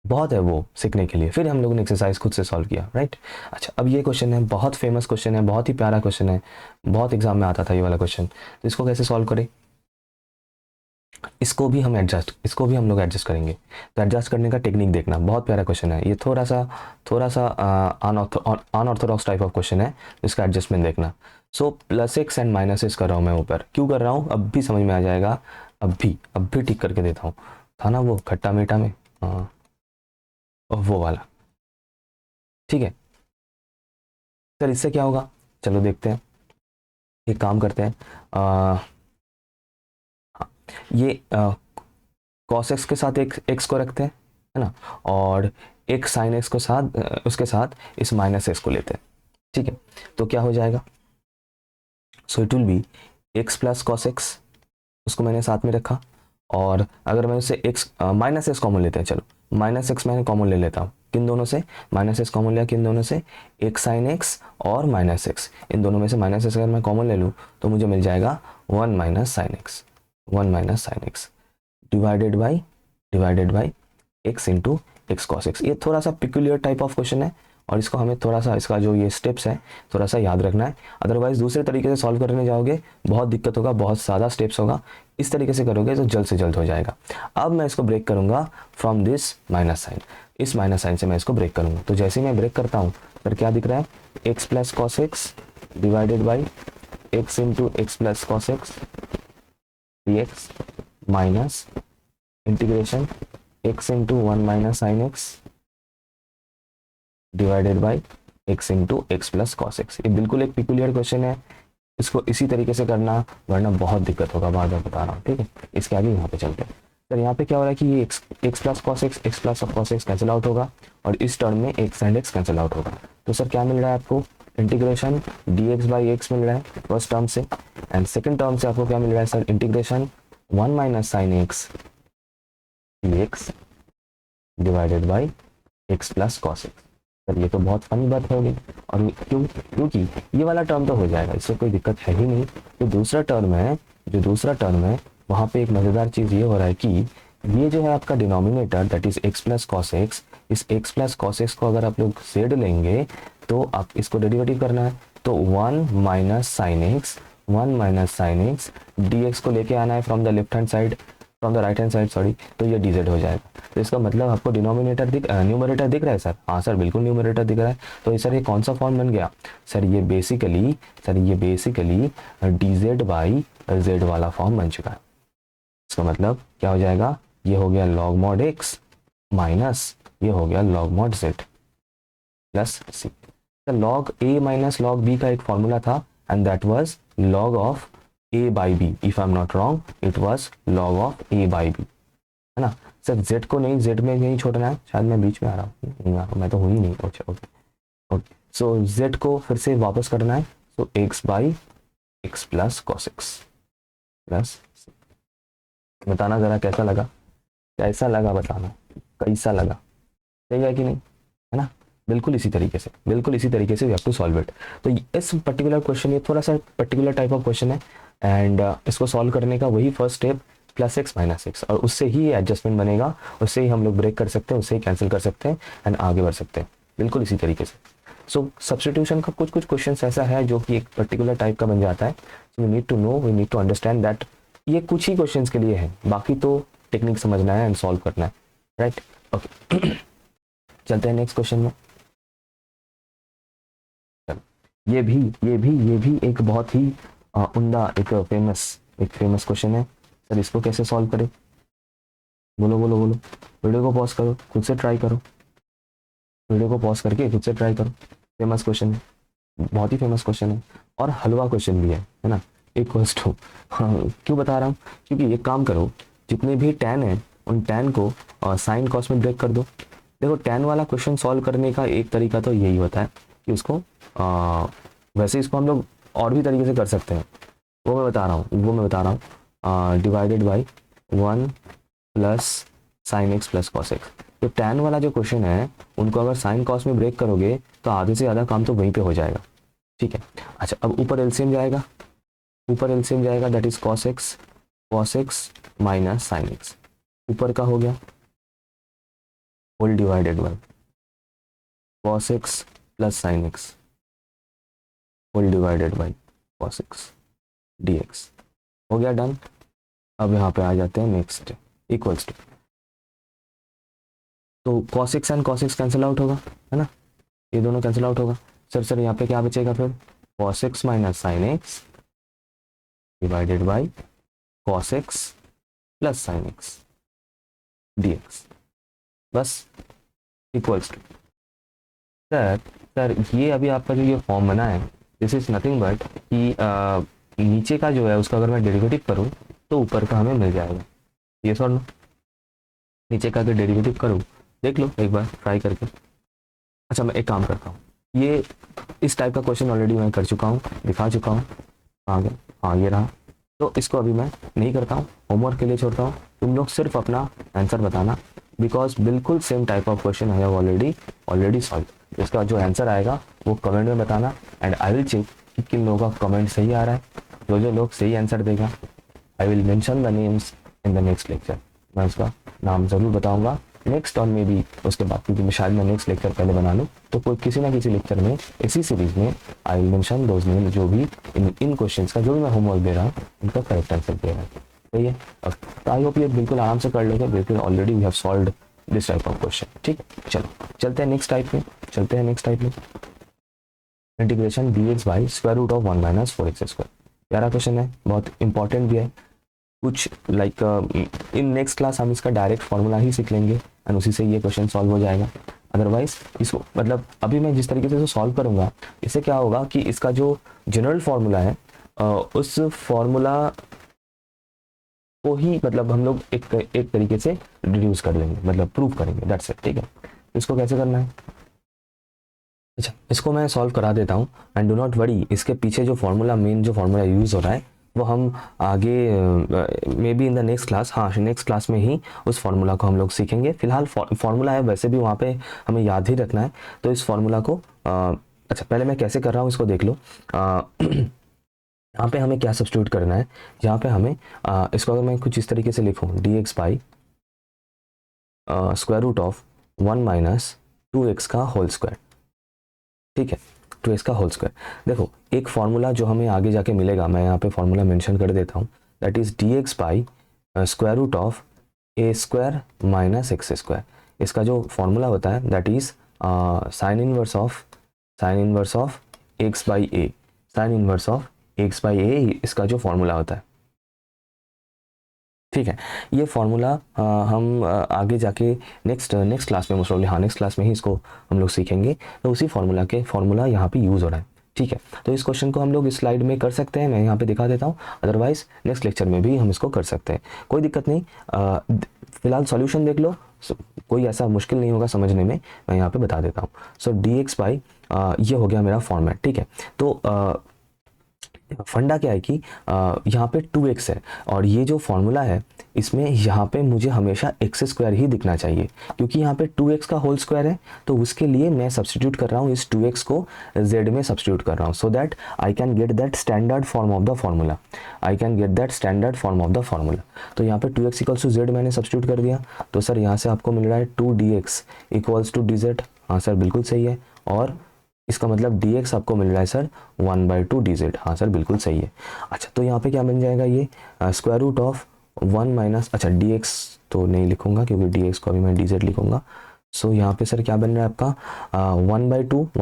बहुत है वो सीखने के लिए। फिर हम लोगों ने एक्सरसाइज खुद से सॉल्व किया, राइट। अच्छा, अब ये क्वेश्चन है, बहुत फेमस क्वेश्चन है, बहुत ही प्यारा क्वेश्चन है, बहुत एग्जाम में आता था ये वाला क्वेश्चन। तो इसको कैसे सॉल्व करें? इसको भी हम लोग एडजस्ट करेंगे। तो एडजस्ट करने का टेक्निक देखना, बहुत प्यारा क्वेश्चन है ये, थोड़ा सा अनऑर्थोडॉक्स टाइप ऑफ क्वेश्चन है, इसका एडजस्टमेंट देखना। So plus x and minus x कर रहा हूँ मैं ऊपर, क्यों कर रहा हूँ अब भी समझ में आ जाएगा। अब भी ठीक करके देता हूँ। था ना वो खट्टा मीठा में, हाँ, वो वाला, ठीक है। सर इससे क्या होगा, चलो देखते हैं। एक काम करते हैं, ये कॉस एक्स के साथ एक एक्स को रखते हैं, है ना, और एक साइन एक्स को साथ उसके साथ इस माइनस एक्स को लेते हैं, ठीक है। तो क्या हो जाएगा, so it will B x plus cos x, उसको मैंने साथ में रखा। और अगर मैं उससे एक्स माइनस एक्स कॉमन लेते हैं, चलो माइनस एक्स मैंने कॉमन ले लेता हूँ, किन दोनों से, माइनस एक्स कॉमन लिया किन दोनों से, एक साइन एक्स और माइनस एक्स, इन दोनों में से माइनस एक्स अगर मैं कॉमन ले लूँ तो मुझे मिल जाएगा one minus sine x, one minus sine x divided by x into x cos x. ये थोड़ा सा पिक्यूलियर टाइप ऑफ क्वेश्चन है, और इसको हमें थोड़ा सा इसका जो ये स्टेप्स है थोड़ा सा याद रखना है, अदरवाइज दूसरे तरीके से सॉल्व करने जाओगे बहुत दिक्कत होगा, बहुत ज़्यादा स्टेप्स होगा। इस तरीके से करोगे तो जल्द से जल्द हो जाएगा। अब मैं इसको ब्रेक करूंगा फ्रॉम दिस माइनस साइन, इस माइनस साइन से मैं इसको ब्रेक करूंगा। तो जैसे ही मैं ब्रेक करता हूँ फिर क्या दिख रहा है, x plus cos x divided by x into x plus cos x D x minus integration x into one minus sine x divided by x into x plus cos x. ये बिल्कुल एक पिकुलियर क्वेश्चन है, इसको इसी तरीके से करना, वरना बहुत दिक्कत होगा, बार बार बता रहा हूँ, ठीक है। इसके आगे यहाँ पे चलते हैं। सर यहाँ पे क्या हो रहा है कि ये X plus cos X cancel out होगा, और इस टर्म में X and X cancel out होगा। तो सर क्या मिल रहा है आपको, integration D x by X मिल रहा है फर्स्ट टर्म से, एंड सेकेंड टर्म से आपको क्या मिल रहा है sir, integration one minus sine X D X divided by X plus cos X. Sir ये तो बहुत फनी बात होगी, और क्योंकि ये वाला टर्म तो हो जाएगा, इससे कोई दिक्कत है ही नहीं। जो दूसरा टर्म है वहाँ पे एक मज़ेदार चीज़ ये हो रहा है कि ये जो है आपका denominator that is x plus cos x, इस एक्स प्लस कॉस एक्स को अगर आप लोग जेड लेंगे तो आप इसको डेरिवेटिव करना है, तो one minus sine X D x को लेके आना है from the right hand side sorry, तो ये dz हो जाएगा। तो इसका मतलब आपको न्यूमरेटर दिख रहा है सर, हाँ सर बिल्कुल न्यूमरेटर दिख रहा है। तो सर ये कौन सा फॉर्म बन गया, सर ये बेसिकली dz बाई z वाला फॉर्म बन चुका है। इसका मतलब क्या हो जाएगा, ये हो गया लॉग मॉड x माइनस ये हो गया log mod z plus C. Log a minus log b का एक फॉर्मूला था, and that was log of a by b, if I'm not wrong it was log of a by b, है ना। Sir z को नहीं, z में नहीं छोड़ना है, शायद मैं बीच में आ रहा हूँ, नहीं आ रहा हूँ, मैं तो हूँ ही नहीं। अच्छा ओके ओके, सो z को फिर से वापस करना है, तो x by X plus cos x plus, बताना जरा कैसा लगा बताना कैसा लगा, सही है कि नहीं, है ना। बिल्कुल इसी तरीके से we have to solve it. तो इस पर्टिकुलर क्वेश्चन, ये थोड़ा सा पर्टिकुलर टाइप ऑफ क्वेश्चन है, एंड इसको सॉल्व करने का वही first step plus x minus x, और उससे ही एडजस्टमेंट बनेगा, उससे ही हम लोग ब्रेक कर सकते हैं, उससे ही कैंसिल कर सकते हैं एंड आगे बढ़ सकते हैं, बिल्कुल इसी तरीके से। सो सब्स्टिट्यूशन का कुछ क्वेश्चन ऐसा है जो कि एक पर्टिकुलर टाइप का बन जाता है, we need to understand that ये कुछ ही क्वेश्चन के लिए है, बाकी तो टेक्निक समझना है एंड सॉल्व करना है, राइट। ओके चलते हैं नेक्स्ट क्वेश्चन में। ये भी एक बहुत ही उम्दा एक फेमस क्वेश्चन है। सर इसको कैसे सॉल्व करें, बोलो वीडियो को पॉज करो, खुद से ट्राई करो, वीडियो को पॉज करके खुद से ट्राई करो। फेमस क्वेश्चन है, बहुत ही फेमस क्वेश्चन है, और हलवा क्वेश्चन भी है ना। इक्वल्स टू, हाँ क्यों बता रहा हूँ, क्योंकि एक काम करो, जितने भी टैन है उन टैन को साइन कॉस में ब्रेक कर दो। देखो टैन वाला क्वेश्चन सॉल्व करने का एक तरीका तो यही होता है कि उसको वैसे इसको हम लोग और भी तरीके से कर सकते हैं, वो मैं बता रहा हूँ divided by one plus sign x plus cos x. तो टैन वाला जो क्वेश्चन है उनको अगर साइन कॉस में ब्रेक करोगे तो आधे से ज़्यादा काम तो वहीं पे हो जाएगा, ठीक है। अच्छा अब ऊपर एलसीएम जाएगा that is cos x minus sine x, ऊपर का हो गया, whole divided by cos x plus sin x whole divided by cos x dx। हो गया डन। अब यहाँ पे आ जाते हैं नेक्स्ट इक्वल्स टू, तो cos x and cos x cancel out होगा, है ना, ये दोनों कैंसिल आउट होगा। सर यहाँ पे क्या बचेगा फिर, cos x minus sine x divided by cos x plus sine x dx, बस इक्वल्स टू। सर ये अभी आपका जो ये फॉर्म बना है, दिस इज नथिंग बट कि नीचे का जो है उसका अगर मैं डेरिवेटिव करूँ तो ऊपर का हमें मिल जाएगा, ये सर नो, नीचे का अगर डेरिवेटिव करूँ, देख लो एक बार ट्राई करके। अच्छा मैं एक काम करता हूँ, ये इस टाइप का क्वेश्चन ऑलरेडी मैं कर चुका हूँ, दिखा चुका हूँ, आ गया, हाँ ये रहा, तो इसको अभी मैं नहीं करता हूँ, होमवर्क के लिए छोड़ता हूँ, तुम लोग सिर्फ अपना आंसर बताना, बिकॉज बिल्कुल same type of question I have already solve. इसका जो आंसर आएगा वो कमेंट में बताना एंड आई विल चेक कि किन लोगों का कमेंट सही आ रहा है। जो लोग सही आंसर देगा I will mention the names in the next lecture, मैं उसका नाम ज़रूर बताऊंगा नेक्स्ट, और मे बी उसके बाद, क्योंकि शायद मैं नेक्स्ट लेक्चर पहले बना लूँ, तो कोई किसी ना किसी लेक्चर में इसी सीरीज में I will mention those name जो भी इन क्वेश्चंस का जो भी मैं होमवर्क दे रहा हूँ उनका करेक्ट आंसर दे रहा है। सही है, तो आई होप ये बिल्कुल आराम से कर लोगे, बिल्कुल already we have solved this type of question. ठीक, चलो चलते हैं नेक्स्ट टाइप में, integration dx by square root of 1 minus 4x square. प्यारा क्वेश्चन है, बहुत इंपॉर्टेंट भी है, कुछ लाइक इन नेक्स्ट क्लास हम इसका डायरेक्ट फॉर्मूला ही सीख लेंगे एंड उसी से ये क्वेश्चन सॉल्व हो जाएगा। अदरवाइज इसको मतलब अभी मैं जिस तरीके से इसको सॉल्व करूंगा, इससे क्या होगा कि इसका जो जनरल फार्मूला है उस फार्मूला को ही मतलब हम लोग एक तरीके से रिड्यूस कर लेंगे, मतलब प्रूव करेंगे, दैट्स इट। ठीक है, इसको कैसे करना है, अच्छा इसको मैं सॉल्व करा देता हूँ एंड डू नॉट वरी, इसके पीछे जो फार्मूला मेन जो फार्मूला यूज़ हो रहा है वो हम आगे may be in the next class, हाँ नेक्स्ट क्लास में ही उस फार्मूला को हम लोग सीखेंगे। फिलहाल फार्मूला है वैसे भी वहाँ पे हमें याद ही रखना है, तो इस फार्मूला को अच्छा पहले मैं कैसे कर रहा हूँ इसको देख लो। यहाँ पे हमें क्या सब्स्टिट्यूट करना है, यहाँ पे हमें इसको अगर मैं कुछ इस तरीके से लिखूँ dx by square root of 1 minus 2x का होल स्क्वायर, ठीक है, 2x का होल स्क्वायर। देखो एक फार्मूला जो हमें आगे जाके मिलेगा, मैं यहाँ पे फार्मूला मेंशन कर देता हूँ, that is dx by square root of a square minus x square. इसका जो फार्मूला होता है that is sine inverse of x by a, sine inverse of x by a इसका जो फार्मूला होता है। ठीक है, ये फार्मूला हम आगे जाके नेक्स्ट क्लास में मोस्ट प्रॉब्ली, हाँ नेक्स्ट क्लास में ही इसको हम लोग सीखेंगे, तो उसी फार्मूला यहाँ पे यूज़ हो रहा है। ठीक है, तो इस क्वेश्चन को हम लोग इस स्लाइड में कर सकते हैं, मैं यहाँ पे दिखा देता हूँ, अदरवाइज नेक्स्ट लेक्चर में भी हम इसको कर सकते हैं, कोई दिक्कत नहीं। फिलहाल सॉल्यूशन देख लो, कोई ऐसा मुश्किल नहीं होगा समझने में, मैं यहाँ पे बता देता हूँ। सो dx बाई ये हो गया मेरा फॉर्मेट। ठीक है, तो फंडा क्या है कि यहाँ पे 2x है और ये जो फॉर्मूला है इसमें यहाँ पे मुझे हमेशा एक्स स्क्वायर ही दिखना चाहिए, क्योंकि यहाँ पे 2x का होल स्क्वायर है, तो उसके लिए मैं सब्सटीट्यूट कर रहा हूँ, इस 2x को z में सब्सटीट्यूट कर रहा हूँ, so that I can get that standard form of the formula. तो यहाँ पे 2x इक्वल्स टू z मैंने सब्सटीट्यूट कर दिया, तो सर यहाँ से आपको मिल रहा है 2dx इक्वल्स टू dz। हाँ सर बिल्कुल सही है, और इसका मतलब dx आपको मिल रहा है सर 1/2 dz। हाँ सर बिल्कुल सही है। अच्छा तो यहाँ पे क्या बन जाएगा, ये स्क्वायर रूट ऑफ 1 माइनस, अच्छा dx तो नहीं लिखूंगा क्योंकि dx को अभी मैं dz लिखूंगा। सो यहाँ पे सर क्या बन रहा है आपका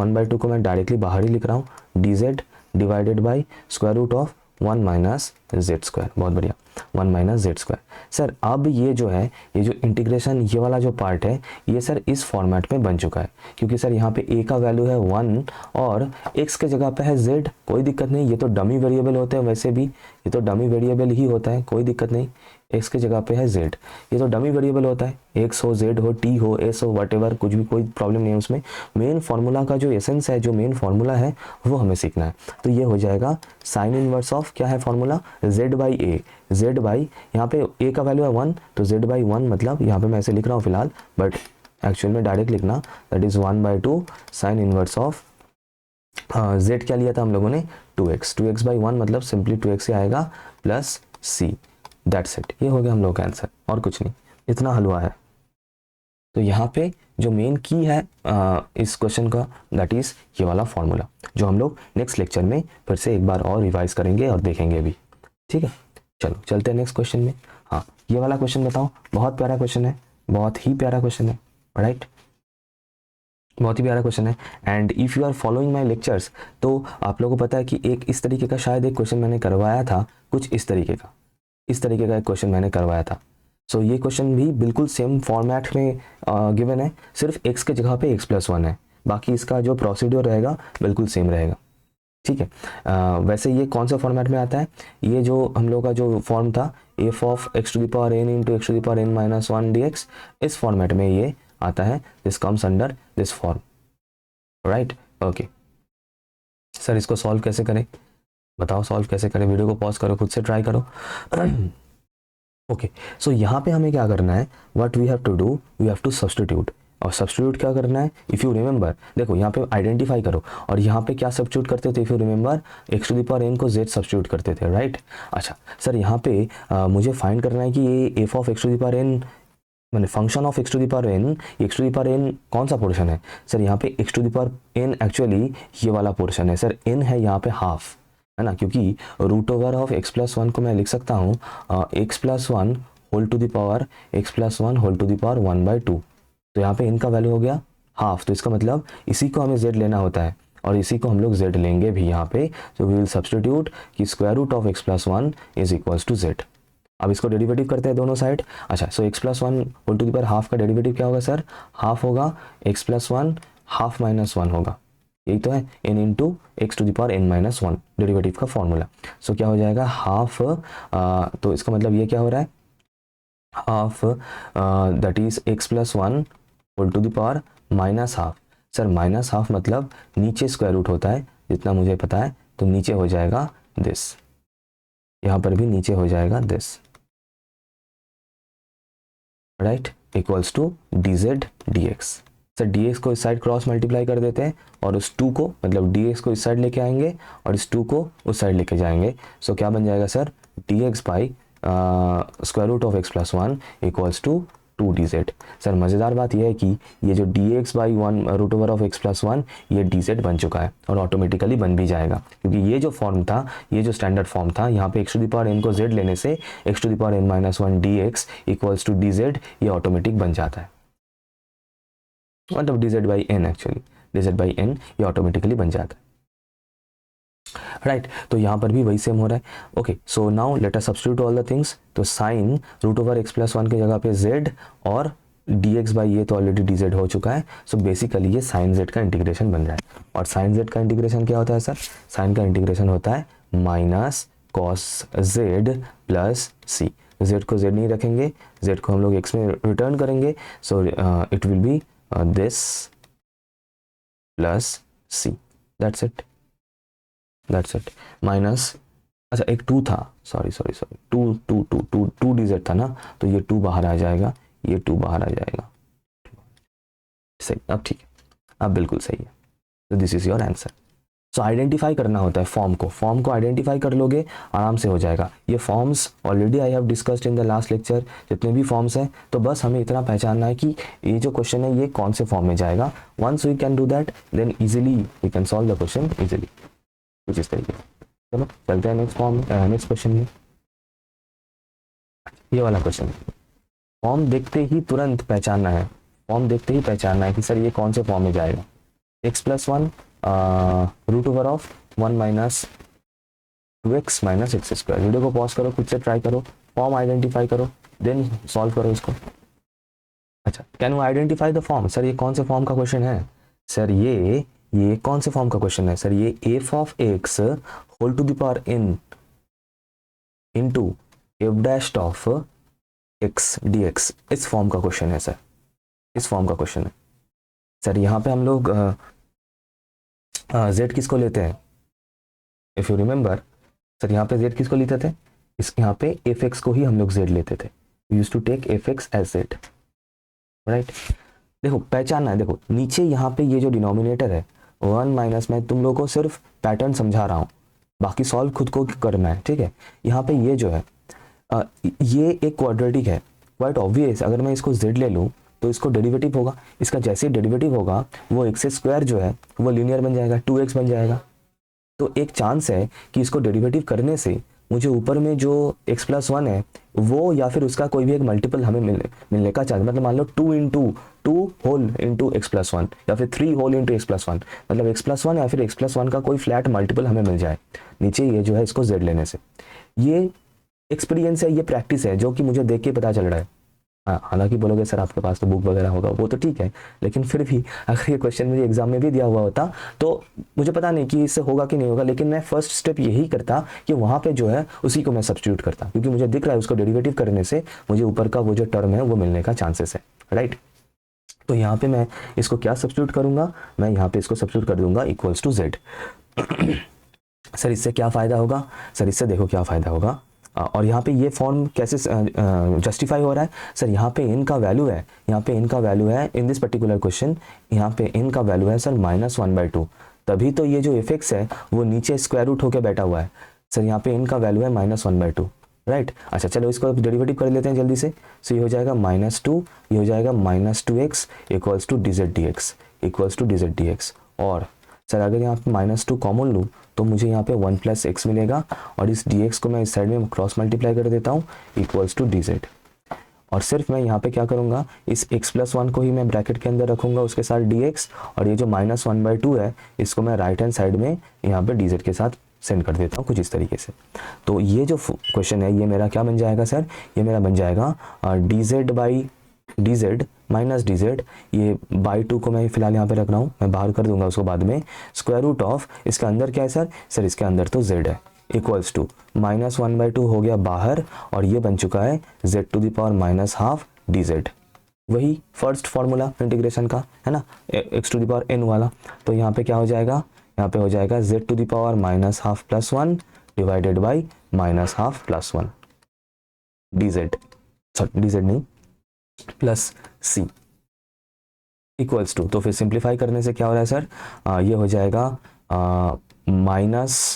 1/2 को मैं डायरेक्टली बाहर ही लिख रहा हूँ, dz divided by square root of 1 minus z square. बहुत बढ़िया, 1 माइनस जेड स्क्वायर। सर अब ये जो है, ये जो इंटीग्रेशन ये वाला जो पार्ट है, ये सर इस फॉर्मेट में बन चुका है, क्योंकि सर यहाँ पे a का वैल्यू है 1 और x के जगह पे है z। कोई दिक्कत नहीं, ये तो डमी वेरिएबल होते हैं, वैसे भी ये तो डमी वेरिएबल ही होता है, कोई दिक्कत नहीं। x के जगह पे है z, ये तो डमी वेरिएबल होता है, x हो z हो t हो s हो वटेवर, कुछ भी कोई प्रॉब्लम नहीं है उसमें। मेन फार्मूला का जो एसेंस है, जो मेन फार्मूला है वो हमें सीखना है। तो ये हो जाएगा साइन इनवर्स ऑफ क्या है formula, z by a, z by यहाँ पे a का वैल्यू है 1, तो z बाई 1 मतलब यहाँ पे मैं ऐसे लिख रहा हूँ फिलहाल, बट एक्चुअल में डायरेक्ट लिखना that is 1/2 sign inverse of z क्या लिया था हम लोगों ने 2x बाई 1 मतलब सिंपली 2x ही आएगा प्लस c, दैट्स इट। ये हो गया हम लोग का आंसर, और कुछ नहीं, इतना हलवा है। तो यहाँ पे जो मेन की है इस क्वेश्चन का, दैट इज़ ये वाला फॉर्मूला, जो हम लोग नेक्स्ट लेक्चर में फिर से एक बार और रिवाइज करेंगे और देखेंगे भी। ठीक है, चलो चलते हैं नेक्स्ट क्वेश्चन में। हाँ, ये वाला क्वेश्चन बताओ, बहुत प्यारा क्वेश्चन है, बहुत ही प्यारा क्वेश्चन है, राइट, बहुत ही प्यारा क्वेश्चन है। And if you are following my lectures, तो आप लोगों को पता है कि एक इस तरीके का शायद एक क्वेश्चन मैंने करवाया था, कुछ इस तरीके का एक क्वेश्चन मैंने करवाया था। सो ये क्वेश्चन भी बिल्कुल सेम फॉर्मेट में गिवन है, सिर्फ एक्स के जगह पे x+1 है, बाकी इसका जो प्रोसीड्योर रहेगा बिल्कुल सेम रहेगा। ठीक है, वैसे ये कौन सा फॉर्मेट में आता है, ये जो हम लोग का जो फॉर्म था f of x⁴n into x⁴n−1 dx, इस फॉर्मेट में ये आता है, this comes under this form, right. Okay sir, इसको सॉल्व कैसे करें, बताओ सॉल्व कैसे करें, वीडियो को पॉज करो, खुद से ट्राई करो। ओके, सो यहाँ पे हमें क्या करना है, what we have to do, we have to substitute. और सब्स्टिट्यूट क्या करना है, इफ़ यू रिमेंबर, देखो यहाँ पे आइडेंटिफाई करो, और यहाँ पे क्या सब्स्टिट्यूट करते थे, इफ़ यू रिमेंबर x⁴n को z सब्स्टिट्यूट करते थे, राइट। अच्छा सर, यहाँ पे मुझे फाइंड करना है कि ये f ऑफ x⁴n मैंने फंक्शन ऑफ x⁴n कौन सा पोर्शन है सर, यहाँ पे x⁴n एक्चुअली ये वाला पोर्शन है सर, n है यहाँ पे हाफ, है ना, क्योंकि √ ऑफ x+1 को मैं लिख सकता हूँ x+1 whole to the power x+1 whole to the power 1/2, तो यहाँ पे n का वैल्यू हो गया हाफ, तो इसका मतलब इसी को हमें z लेना होता है, और इसी को हम लोग z लेंगे भी यहाँ पे। सो वी विल सब्स्टिट्यूट कि √ of x+1 is equals to z। अब इसको डेरिवेटिव करते हैं दोनों साइड। अच्छा, so x+1 whole to the power half का डेरिवेटिव क्या होगा सर, हाफ होगा x+1 हाफ -1 होगा, यही तो है, n इंटू x⁴n−1 डेरिवेटिव का फॉर्मूला। सो क्या हो जाएगा हाफ, तो इसका मतलब ये क्या हो रहा है, half that is x+1 whole to the power -half. Sir -half मतलब नीचे स्क्वायर रूट होता है, जितना मुझे पता है, तो नीचे हो जाएगा दिस, यहाँ पर भी नीचे हो जाएगा this, right, equals to dz dx। Sir dx को इस साइड क्रॉस मल्टीप्लाई कर देते हैं, और उस 2 को, मतलब dx को इस साइड लेके आएंगे और इस 2 को उस साइड लेके जाएंगे। सो क्या बन जाएगा sir, dx by √ of x+1 equals to 2dz। Sir मज़ेदार बात यह है कि ये जो dx बाई √ ऑफ x+1 ये dz बन चुका है, और ऑटोमेटिकली बन भी जाएगा, क्योंकि ये जो फॉर्म था, ये जो स्टैंडर्ड फॉर्म था, यहाँ पे x⁴n को z लेने से x⁴n−1 dx equals to dz, ये ऑटोमेटिक बन जाता है, मतलब dz by n, actually dz by n ये ऑटोमेटिकली बन जाता है, राइट। तो यहाँ पर भी वही सेम हो रहा है। Okay, so now let us substitute all the things. तो साइन √x+1 की जगह पे z, और dx बाई ये तो ऑलरेडी dz हो चुका है, सो बेसिकली ये साइन z का इंटीग्रेशन बन रहा है। और साइन z का इंटीग्रेशन क्या होता है सर, साइन का इंटीग्रेशन होता है minus cos z plus c। z को z नहीं रखेंगे, z को हम लोग x में रिटर्न करेंगे, सो it will B this plus c, that's it minus, अच्छा एक 2 था, सॉरी 2 dz था ना, तो ये 2 बाहर आ जाएगा, ये 2 बाहर आ जाएगा, सही, अब ठीक है, अब बिल्कुल सही है। तो this is your answer. So identify करना होता है फॉर्म को आइडेंटिफाई कर लोगे, आराम से हो जाएगा। ये forms already I have discussed in the last lecture, जितने भी फॉर्म्स हैं, तो बस हमें इतना पहचानना है कि ये जो क्वेश्चन है ये कौन से फॉर्म में जाएगा। Once we can do that, then easily we can solve the question easily, कुछ इस तरीके। चलो चलते हैं नेक्स्ट क्वेश्चन में। ये वाला क्वेश्चन, फॉर्म देखते ही तुरंत पहचानना है, कि सर ये कौन से फॉर्म में जाएगा। x+1 √ of 1 - 2x - x²। Video को पॉज करो, खुद से ट्राई करो, फॉर्म आइडेंटिफाई करो, देन सॉल्व करो इसको। अच्छा, can you identify the form, sir ये कौन से फॉर्म का क्वेश्चन है, सर ये कौन से फॉर्म का क्वेश्चन है, सर ये f of x whole to the power n into f' of x dx, इस फॉर्म का क्वेश्चन है सर, इस फॉर्म का क्वेश्चन है सर। यहाँ पे हम लोग z किसको लेते हैं, इफ यू रिमेंबर सर, यहाँ पे z किसको लेते थे, यहाँ पे fx को ही हम लोग z लेते थे, use to take fx as z, right. देखो पहचानना है, देखो नीचे यहाँ पे ये जो डिनोमिनेटर है 1 माइनस, मैं तुम लोगों को सिर्फ पैटर्न समझा रहा हूँ, बाकी सॉल्व खुद को करना है, ठीक है। यहाँ पे ये जो है ये एक क्वाड्रेटिक है, क्वाइट ऑब्वियस, अगर मैं इसको z ले लूँ तो इसको डेरिवेटिव होगा, इसका जैसे डेरिवेटिव होगा वो एक्स स्क्वायर जो है वो लीनियर बन जाएगा, 2x बन जाएगा। तो एक चांस है कि इसको डेरिवेटिव करने से मुझे ऊपर में जो x+1 है वो या फिर उसका कोई भी एक मल्टीपल हमें मिलने का चांस, मतलब मान लो 2 होल इंटू x+1 या फिर 3 होल इंटू x+1, मतलब x+1 या फिर x+1 का कोई फ्लैट मल्टीपल हमें मिल जाए नीचे, ये जो है इसको z लेने से। ये एक्सपीरियंस है, ये प्रैक्टिस है जो कि मुझे देख के पता चल रहा है। हाँ, हालांकि बोलोगे सर आपके पास तो बुक वगैरह होगा, वो तो ठीक है, लेकिन फिर भी अगर ये क्वेश्चन मुझे एग्जाम में भी दिया हुआ होता तो मुझे पता नहीं कि इससे होगा कि नहीं होगा, लेकिन मैं फर्स्ट स्टेप यही करता कि वहाँ पे जो है उसी को मैं सब्स्टिट्यूट करता, क्योंकि मुझे दिख रहा है उसको डेरिवेटिव करने से मुझे ऊपर का वो जो टर्म है वो मिलने का चांसेस है, राइट। तो यहाँ पे मैं इसको क्या सब्स्टिट्यूट करूँगा, मैं यहाँ पे इसको सब्स्टिट्यूट कर दूंगा इक्वल्स टू जेड। सर इससे क्या फ़ायदा होगा, सर इससे देखो क्या फ़ायदा होगा, और यहाँ पे ये फॉर्म कैसे जस्टिफाई हो रहा है, सर यहाँ पे n का वैल्यू है, यहाँ पे n का वैल्यू है इन दिस पर्टिकुलर क्वेश्चन, यहाँ पे n का वैल्यू है सर -1/2, तभी तो ये जो fx है वो नीचे स्क्वायर रूट होकर बैठा हुआ है। सर यहाँ पे n का वैल्यू है -1/2, राइट। अच्छा चलो इसको डेरिवेटिव कर लेते हैं जल्दी से। सो ये हो जाएगा -2, ये हो जाएगा -2x equals to dz dx, और सर अगर यहाँ पे -2 कॉमन लूँ तो मुझे यहाँ पे 1 + x मिलेगा, और इस dx को मैं इस साइड में क्रॉस मल्टीप्लाई कर देता हूँ इक्वल्स टू dz, और सिर्फ मैं यहाँ पे क्या करूँगा, इस x+1 को ही मैं ब्रैकेट के अंदर रखूँगा उसके साथ dx, और ये जो -1/2 है इसको मैं राइट हैंड साइड में यहाँ पे dz के साथ सेंड कर देता हूँ कुछ इस तरीके से। तो ये जो क्वेश्चन है ये मेरा क्या बन जाएगा सर, ये मेरा बन जाएगा dz माइनस dz, ये बाई 2 को मैं फिलहाल यहाँ पे रख रहा हूँ, मैं बाहर कर दूंगा उसको बाद में, स्क्वायर रूट ऑफ इसके अंदर क्या है सर, सर इसके अंदर तो z है, इक्वल्स टू -1/2 हो गया बाहर, और ये बन चुका है z⁻½ dz, वही फर्स्ट फार्मूला इंटीग्रेशन का है ना, x⁻n वाला। तो यहाँ पे क्या हो जाएगा, यहाँ पे हो जाएगा z⁻½ +1 divided by -½ +1 dz, sorry dz नहीं प्लस c इक्वल्स टू, तो फिर सिंप्लीफाई करने से क्या हो रहा है सर, ये हो जाएगा -½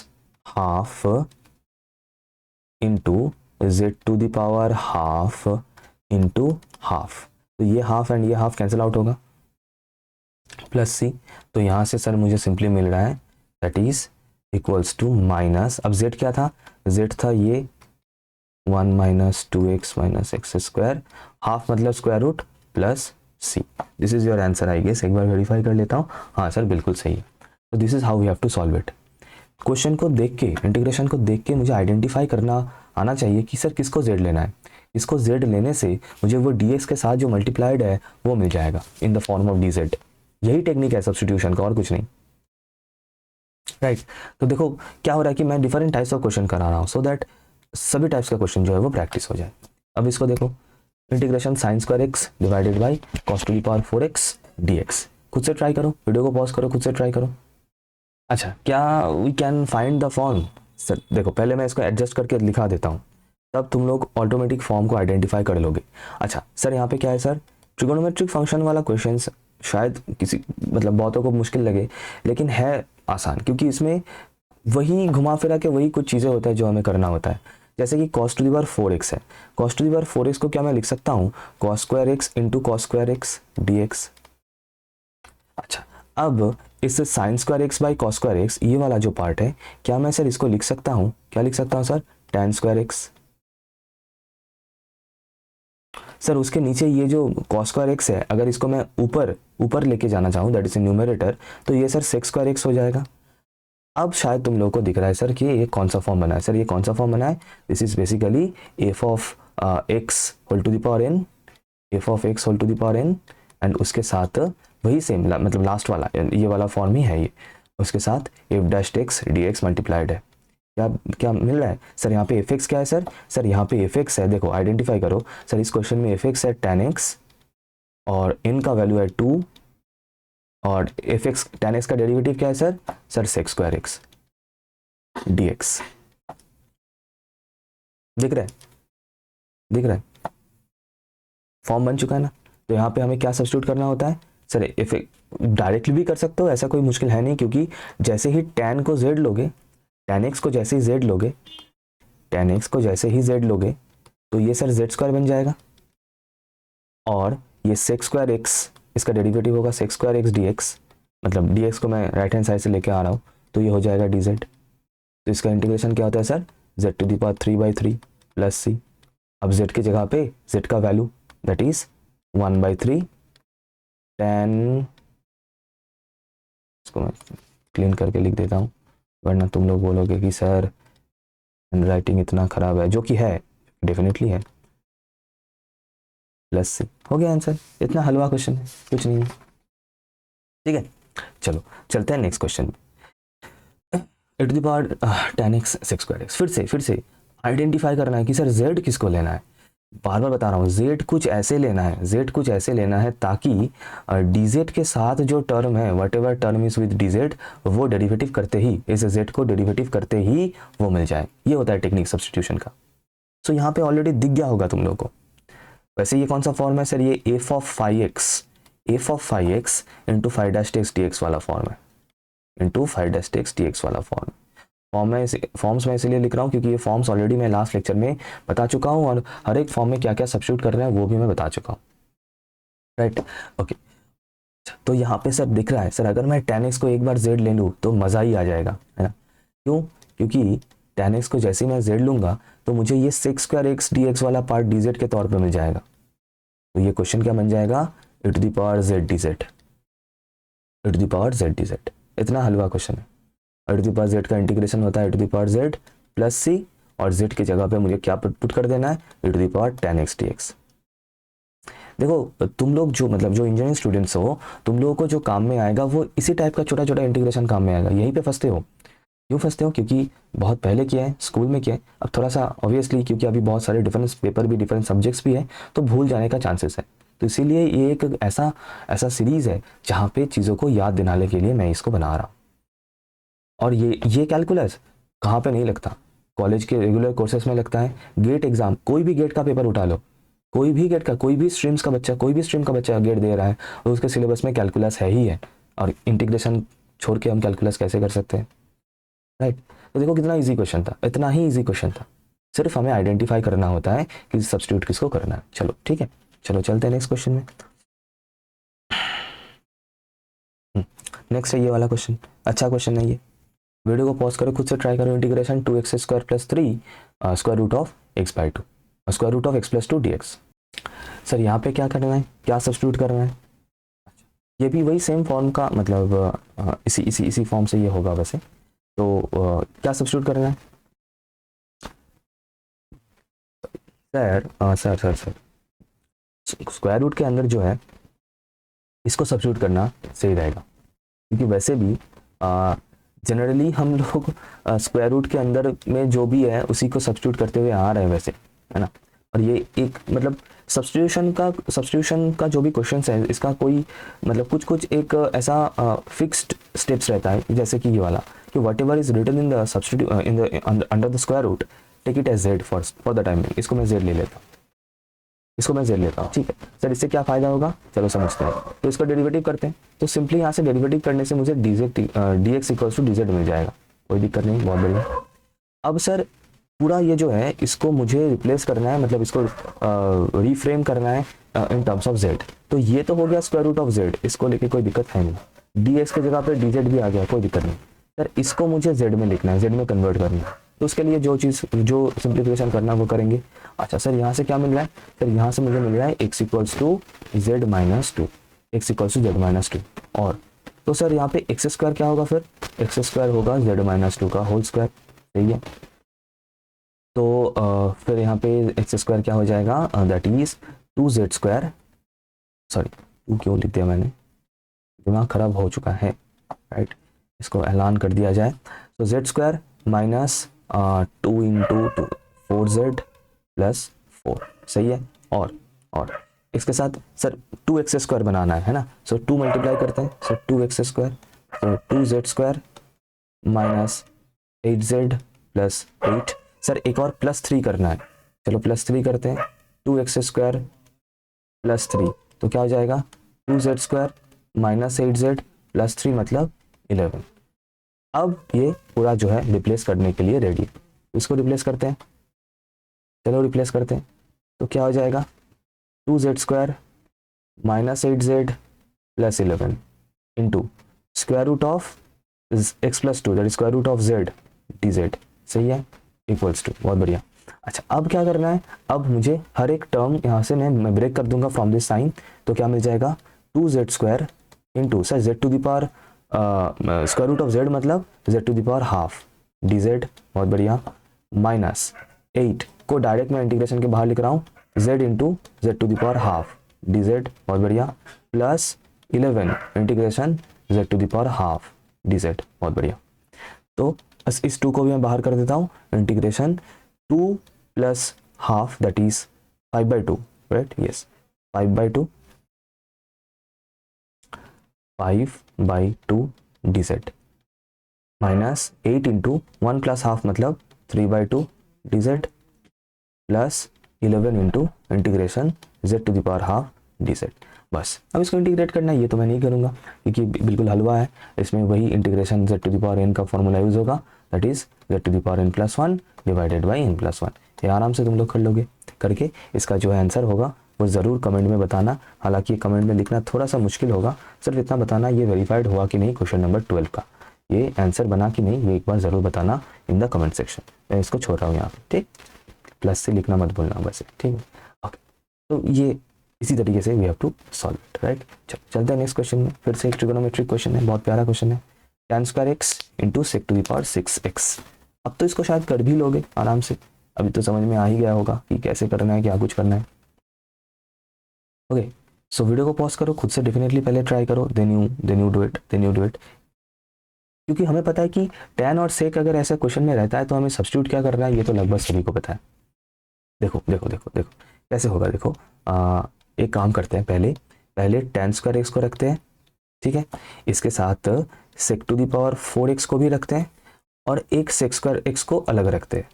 इंटू z⁻½ इंटू हाफ, तो ये हाफ एंड ये हाफ कैंसिल आउट होगा, प्लस c, तो यहाँ से सर मुझे सिंपली मिल रहा है that is equals to minus, अब z क्या था, z था ये 1 - 2x - x², हाफ मतलब square root plus c, this is your answer I guess. एक बार वेरीफाई कर लेता हूँ, हाँ सर बिल्कुल सही है। तो this is how we have to solve it. Question को देख के, इंटीग्रेशन को देख के मुझे आइडेंटिफाई करना आना चाहिए कि सर किसको z लेना है, इसको z लेने से मुझे वो dx के साथ जो मल्टीप्लाइड है वो मिल जाएगा in the form of dz, यही टेक्निक है सब्स्टिट्यूशन का और कुछ नहीं, राइट। तो देखो क्या हो रहा है कि मैं डिफरेंट टाइप्स ऑफ क्वेश्चन करा रहा हूँ सो दैट सभी टाइप्स का क्वेश्चन जो है वो प्रैक्टिस हो जाए। अब इसको देखो, integration sin² x divided by cos⁴x dx, खुद से ट्राई करो, वीडियो को पॉज करो, खुद से ट्राई करो। अच्छा क्या we can find the form, sir देखो पहले मैं इसको एडजस्ट करके लिखा देता हूँ, तब तुम लोग ऑटोमेटिक फॉर्म को आइडेंटिफाई कर लोगे। अच्छा सर यहाँ पे क्या है सर, ट्रिगोनोमेट्रिक फंक्शन वाला क्वेश्चन शायद किसी मतलब बहुतों को मुश्किल लगे, लेकिन है आसान, क्योंकि इसमें वही घुमा फिरा के वही कुछ चीज़ें होता है जो हमें करना होता है। जैसे कि cos⁴x है, cos⁴x को क्या मैं लिख सकता हूँ, cos² इंटू cos² dx। अच्छा अब इस sin² बाई cos², ये वाला जो पार्ट है क्या मैं सर इसको लिख सकता हूँ, क्या लिख सकता हूँ सर, tan²x। सर उसके नीचे ये जो cos² है, अगर इसको मैं ऊपर लेके जाना चाहूँ दैट इज इन न्यूमरेटर, तो ये सर sec² हो जाएगा। अब शायद तुम लोगों को दिख रहा है सर कि ये कौन सा फॉर्म बना है, सर ये कौन सा फॉर्म बना है, this is basically f of x whole to the power n, f of x whole to the power n, and उसके साथ वही सेम मतलब लास्ट वाला ये वाला फॉर्म ही है ये, उसके साथ f'(x) dx मल्टीप्लाइड है। क्या क्या मिल रहा है सर, यहाँ पे fx क्या है सर, सर यहाँ पे fx है, देखो आइडेंटिफाई करो सर, इस क्वेश्चन में fx है tan x और n का वैल्यू है 2, और fx tan x का डेरिवेटिव क्या है सर, सर sec² dx, दिख रहा है फॉर्म बन चुका है ना। तो यहाँ पे हमें क्या सब्स्टिट्यूट करना होता है सर, डायरेक्टली भी कर सकते हो, ऐसा कोई मुश्किल है नहीं, क्योंकि जैसे ही tan को z लोगे, tan x को जैसे ही z लोगे, tan x को जैसे ही z लोगे तो ये सर z² बन जाएगा, और ये सेक स्क्वायर एक्स, इसका डेरिवेटिव होगा sec square x D x, मतलब डी एक्स को मैं राइट हैंड साइड से लेके आ रहा हूँ, तो ये हो जाएगा डी जेड। तो इसका इंटीग्रेशन क्या होता है sir, Z to the power 3/3 plus C. अब जेड की जगह पे जेड का वैल्यू दैट इज 1/3 10, इसको मैं क्लीन करके लिख देता हूँ वरना तुम लोग बोलोगे कि सर हैंड राइटिंग इतना खराब है, जो कि है, डेफिनेटली है, प्लस सी। हो गया आंसर, इतना हलवा क्वेश्चन है, कुछ नहीं है। ठीक है, चलो चलते हैं next question. e to the power 10x sec square x, फिर से आइडेंटिफाई करना है कि सर z किसको लेना है। बार बार बता रहा हूँ, z कुछ ऐसे लेना है, z कुछ ऐसे लेना है ताकि dz के साथ जो टर्म है, what ever term is with dz, वो डेरिवेटिव करते ही, इस z को डेरिवेटिव करते ही वो मिल जाए। ये होता है टेक्निक सब्सटीट्यूशन का। सो यहाँ पे ऑलरेडी दिख गया होगा तुम लोग को। वैसे ये कौन सा फॉर्म है सर, ये F of five x into 5' dx वाला फॉर्म है, इंटू 5' dx वाला फॉर्म। फॉर्म्स में इसलिए लिख रहा हूँ क्योंकि ये फॉर्म्स ऑलरेडी मैं लास्ट लेक्चर में बता चुका हूँ, और हर एक फॉर्म में क्या क्या सब्स्टिट्यूट कर रहे हैं वो भी मैं बता चुका हूँ, राइट। ओके, तो यहाँ पे सर दिख रहा है, सर अगर मैं tan x को एक बार z ले लूँ तो मज़ा ही आ जाएगा, है ना। क्यों? क्योंकि tan x को जैसे ही मैं z लूँगा तो मुझे ये sec square x D x वाला पार्ट डी जेड के तौर पर मिल जाएगा। तो ये क्वेश्चन क्या बन जाएगा, e to the power z D Z, e to the power z D Z. इतना हलवा क्वेश्चन है। e to the power z का इंटीग्रेशन होता है e to the power z plus C, और z की जगह पे मुझे क्या पुट कर देना है, e to the power 10x dx। देखो तुम लोग जो मतलब जो इंजीनियरिंग स्टूडेंट्स हो, तुम लोगों को जो काम में आएगा वो इसी टाइप का छोटा छोटा इंटीग्रेशन काम में आएगा। यहीं पे फंसते हो। क्यों फंसते हो? क्योंकि बहुत पहले किया है, स्कूल में किया है, अब थोड़ा सा ऑब्वियसली क्योंकि अभी बहुत सारे डिफरेंस पेपर भी, डिफरेंट सब्जेक्ट्स भी है, तो भूल जाने का चांसेस है। तो इसीलिए ये एक ऐसा सीरीज़ है जहाँ पे चीज़ों को याद दिलाने के लिए मैं इसको बना रहा हूँ। और ये कैलकुलस कहाँ पे नहीं लगता, कॉलेज के रेगुलर कोर्सेज में लगता है। गेट एग्जाम, कोई भी गेट का पेपर उठा लो, कोई भी गेट का, कोई भी स्ट्रीम का बच्चा गेट दे रहा है और उसके सिलेबस में कैलकुलस है ही है। और इंटीग्रेशन छोड़ के हम कैलकुलस कैसे कर सकते हैं, राइट। तो देखो कितना ईजी क्वेश्चन था, इतना ही ईजी क्वेश्चन था। सिर्फ हमें आइडेंटिफाई करना होता है कि सब्स्टिट्यूट किसको करना है। चलो ठीक है, चलो चलते हैं नेक्स्ट क्वेश्चन में। नेक्स्ट है ये वाला क्वेश्चन, अच्छा क्वेश्चन है ये। वीडियो को पॉज करो, खुद से ट्राई करो। Integration 2x square plus 3 square root of x/2 square root of x plus 2 dx। Sir यहाँ पे क्या करना है, क्या सब्स्टिट्यूट करना है? ये भी वही सेम फॉर्म का, मतलब इसी फॉर्म से ये होगा वैसे। तो क्या सब्स्टिट्यूट करना है सर? स्क्वायर रूट के अंदर जो है इसको सब्स्टिट्यूट करना सही रहेगा, क्योंकि वैसे भी जनरली हम लोग स्क्वायर रूट के अंदर में जो भी है उसी को सब्स्टिट्यूट करते हुए आ रहे हैं वैसे, है ना। और ये एक मतलब सब्स्टिट्यूशन का जो भी क्वेश्चन है, इसका कोई मतलब कुछ एक ऐसा फिक्स्ड स्टेप्स रहता है, जैसे कि ये वाला कि whatever is written in the substitute in the under the square root take it as z for the time. इसको मैं जेड ले लेता हूँ, ठीक है सर। इससे क्या फायदा होगा, चलो समझते हैं। तो इसका डेरिवेटिव करते हैं, तो सिंपली यहाँ से डेरिवेटिव करने से मुझे D X equals to D Z मिल जाएगा, कोई दिक्कत नहीं, बहुत बढ़िया। अब सर पूरा ये जो है इसको मुझे रिप्लेस करना है, मतलब इसको रीफ्रेम करना है इन टर्म्स ऑफ जेड। तो ये तो हो गया स्क्वायर रूट ऑफ जेड, इसको लेके कोई दिक्कत है नहीं। डी एक्स की जगह पे डी जेड भी आ गया, कोई दिक्कत नहीं। सर इसको मुझे जेड में लिखना है, जेड में कन्वर्ट करना है, तो उसके लिए जो सिंप्लीफिकेशन करना है वो करेंगे। अच्छा सर यहाँ से क्या मिल रहा है, सर यहाँ से मुझे मिल रहा है x equals to z minus two, x equals to z minus two. और तो सर यहाँ पे एक्स स्क्वायर क्या होगा, फिर एक्स स्क्वायर होगा जेड माइनस टू का होल स्क्वायर, सही है। तो फिर यहाँ पे एक्स स्क्वायर क्या हो जाएगा, that is 2z square, sorry 2 क्यों लिख दिया मैंने, दिमाग खराब हो चुका है, राइट। इसको ऐलान कर दिया जाए, तो z square minus 2 into 2 4z plus 4, सही है। और इसके साथ सर 2x स्क्वायर बनाना है ना, सो 2 मल्टीप्लाई करते हैं, सो 2x स्क्वायर, तो 2z square minus 8z plus 8। Sir एक और प्लस 3 करना है, चलो प्लस 3 करते हैं, 2x स्क्वायर प्लस 3, तो क्या हो जाएगा 2z square minus 8z plus 3 मतलब 11। अब ये पूरा जो है रिप्लेस करने के लिए रेडी, इसको रिप्लेस करते हैं, चलो रिप्लेस करते हैं, तो क्या हो जाएगा 2z square -8z plus 11 into square root of x plus 2 that is square root of z dz, सही है, इक्वल्स टू, बहुत बढ़िया। अच्छा अब क्या करना है, अब मुझे हर एक टर्म यहाँ से मैं ब्रेक कर दूंगा फ्रॉम दिस साइन, तो क्या मिल जाएगा 2z square into sir z to the power square root of z मतलब z to the power half dz, बहुत बढ़िया, माइनस 8 को डायरेक्ट मैं इंटीग्रेशन के बाहर लिख रहा हूँ z into z to the power half dz, बहुत बढ़िया, plus 11 integration z to the power half dz, बहुत बढ़िया। तो इस 2 को भी मैं बाहर कर देता हूँ, integration 2 plus half that is 5/2, right, yes 5/2 dz minus 8 into 1 plus half मतलब 3/2 dz plus 11 into integration z to the power half dz। बस अब इसको इंटीग्रेट करना है, ये तो मैं नहीं करूँगा क्योंकि बिल्कुल हलवा है, इसमें वही integration z to the power n का फॉर्मूला यूज होगा, that is z to the power n+1 divided by n+1। ये आराम से तुम लोग कर लोगे, करके इसका जो है आंसर होगा वो ज़रूर कमेंट में बताना। हालांकि कमेंट में लिखना थोड़ा सा मुश्किल होगा, सिर्फ इतना बताना ये वेरीफाइड हुआ कि नहीं क्वेश्चन नंबर 12 का, ये आंसर बना कि नहीं, ये एक बार ज़रूर बताना इन द कमेंट सेक्शन। मैं इसको छोड़ रहा हूँ यहाँ पे, ठीक, प्लस से लिखना मत भूलना वैसे, ठीक है, ओके। तो ये इसी तरीके से we have to solve it, right. चलते हैं नेक्स्ट क्वेश्चन में, फिर से एक ट्रिगोनोमेट्रिक क्वेश्चन है, बहुत प्यारा क्वेश्चन है, tan square x into sec to the power 6x। अब तो इसको शायद कर भी लोगे आराम से, अभी तो समझ में आ ही गया होगा कि कैसे करना है, क्या कुछ करना है। ओके सो वीडियो को पॉज करो, खुद से डेफिनेटली पहले ट्राई करो, देन यू डू इट, क्योंकि हमें पता है कि tan और sec अगर ऐसा क्वेश्चन में रहता है तो हमें सब्स्टिट्यूट क्या करना है, ये तो लगभग सभी को पता है। देखो देखो देखो देखो कैसे होगा, देखो एक काम करते हैं, पहले tan स्क्वायर x को रखते हैं, ठीक है, इसके साथ sec to the power 4x को भी रखते हैं, और एक sec स्क्वायर x को अलग रखते हैं,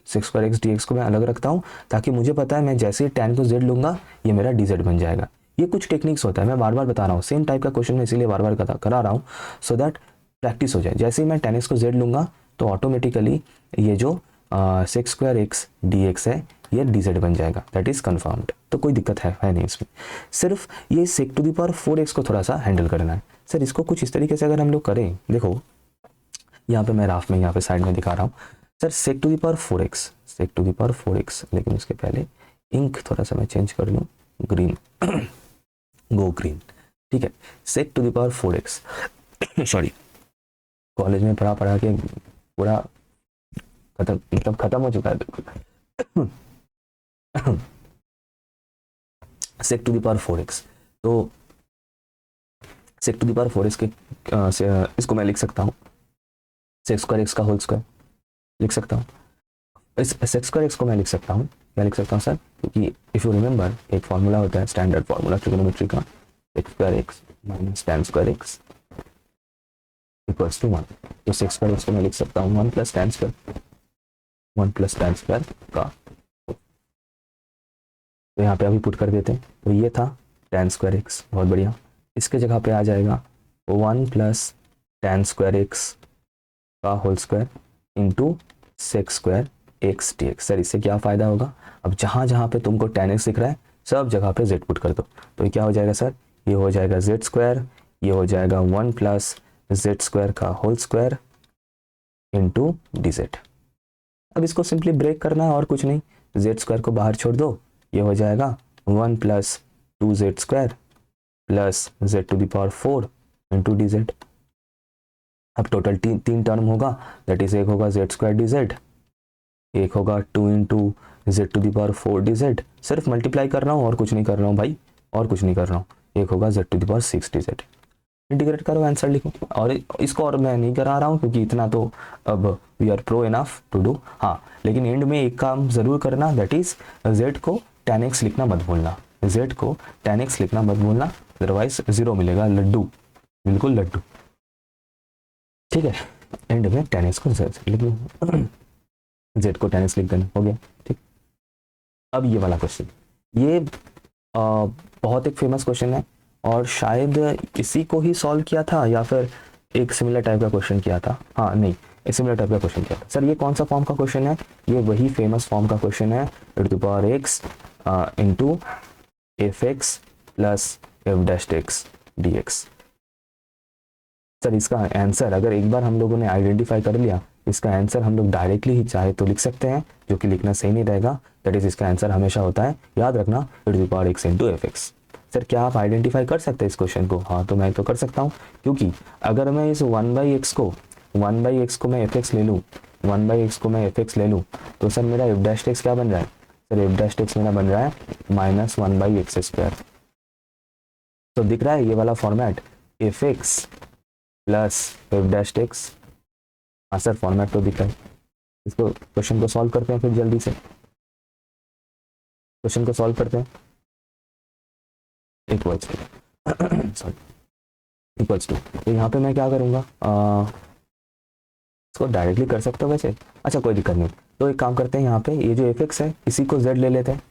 sec स्क्वायर x dx को मैं अलग रखता हूँ, ताकि मुझे पता है मैं जैसे ही tan को z लूंगा ये मेरा dz बन जाएगा। ये कुछ टेक्निक्स होता है, मैं बार बार बता रहा हूँ, सेम टाइप का क्वेश्चन में इसीलिए बार बार करा रहा हूँ, सो दैट प्रैक्टिस हो जाए। जैसे ही मैं tan x को z लूंगा तो ऑटोमेटिकली ये जो sec स्क्वायर x dx है ये dz बन जाएगा, दैट इज कन्फर्म्ड। तो कोई दिक्कत है नहीं इसमें, सिर्फ ये sec to the power 4x को थोड़ा सा हैंडल करना है। सर इसको कुछ इस तरीके से अगर हम लोग करें, देखो यहाँ पे मैं राफ में यहाँ पे साइड में दिखा रहा हूँ, sir sec to the power 4x, लेकिन उसके पहले इंक थोड़ा सा मैं चेंज कर लूँ, ग्रीन गो ग्रीन, ठीक है, sec to the power 4x sorry, college में पढ़ा के पूरा खत्म हो चुका है बिल्कुल sec to the power 4x, तो sec to the power 4x के इसको मैं लिख सकता हूँ sec स्क्वायर x का होल स्क्वायर लिख सकता हूँ। इस sec स्क्वायर x को मैं लिख सकता हूँ, क्या लिख सकता हूँ सर, क्योंकि इफ़ यू रिमेंबर एक फॉर्मूला होता है, स्टैंडर्ड फॉर्मूला ट्रिगोनोमेट्री का, sec square x minus tan square x equals to 1। तो sec स्क्वायर x को मैं लिख सकता हूँ 1 प्लस tan स्क्वायर का, तो यहाँ पे अभी पुट कर देते हैं, तो ये था tan स्क्वायर x, बहुत बढ़िया, इसके जगह पे आ जाएगा 1 प्लस tan स्क्वायर x का whole square into sec square x dx। Sir इससे क्या फ़ायदा होगा, अब जहाँ जहाँ पे तुमको tan x दिख रहा है सब जगह पे z पुट कर दो, तो ये क्या हो जाएगा सर, ये हो जाएगा z स्क्वायर, ये हो जाएगा 1 प्लस z स्क्वायर का होल स्क्वायर इंटू dz। अब इसको सिंपली ब्रेक करना है और कुछ नहीं, z स्क्वायर को बाहर छोड़ दो, ये हो जाएगा 1 plus 2z square plus z to the power 4 into dz। अब टोटल तीन टर्म होगा, दैट इज एक होगा z स्क्वायर dz, एक होगा 2 into z to the power 4 dz, सिर्फ मल्टीप्लाई कर रहा हूँ और कुछ नहीं कर रहा हूँ भाई, और कुछ नहीं कर रहा हूँ, एक होगा z to the power 6 dz। Integrate करो, आंसर लिखो, और इसको और मैं नहीं करा रहा हूँ क्योंकि इतना तो अब we are pro enough to do. हाँ लेकिन एंड में एक काम ज़रूर करना, दैट इज z को tan x लिखना मत भूलना, z को tan x लिखना मत भूलना, अदरवाइज 0 मिलेगा, लड्डू, बिल्कुल लड्डू, ठीक है। एंड में tan x को लिख लो, z को tan x लिख देना, हो गया, ठीक। अब ये वाला क्वेश्चन, ये बहुत एक फेमस क्वेश्चन है, और शायद इसी को ही सॉल्व किया था या फिर एक सिमिलर टाइप का क्वेश्चन किया था, हाँ नहीं एक सिमिलर टाइप का क्वेश्चन किया था। सर ये कौन सा फॉर्म का क्वेश्चन है, ये वही फेमस फॉर्म का क्वेश्चन है, e to the power x into f x plus f dash x D x. Sir इसका आंसर अगर एक बार हम लोगों ने आइडेंटिफाई कर लिया, इसका आंसर हम लोग डायरेक्टली ही चाहे तो लिख सकते हैं, जो कि लिखना सही नहीं रहेगा। दैट इज इसका आंसर हमेशा होता है, याद रखना, e to the power x into f x. Sir क्या आप आइडेंटिफाई कर सकते हैं इस क्वेश्चन को? हाँ तो मैं तो कर सकता हूँ, क्योंकि अगर मैं इस 1/x को मैं एफ एक्स ले लूँ, 1/x को मैं एफ एक्स ले लूँ, तो सर मेरा एफ डैश एक्स क्या बन रहा है? सर एफ डैश एक्स मेरा बन रहा है -1/x²। तो दिख रहा है ये वाला format, F x plus f dash x. हाँ सर फॉर्मेट तो दिख रहा है। इसको क्वेश्चन को सॉल्व करते हैं फिर जल्दी से, क्वेश्चन को सॉल्व करते हैं। Equals to sorry equals to, तो यहाँ पे मैं क्या करूँगा, इसको डायरेक्टली कर सकता हूँ वैसे, अच्छा कोई दिक्कत नहीं। तो एक काम करते हैं, यहाँ पे ये जो एफ एक्स है इसी को जेड ले लेते हैं,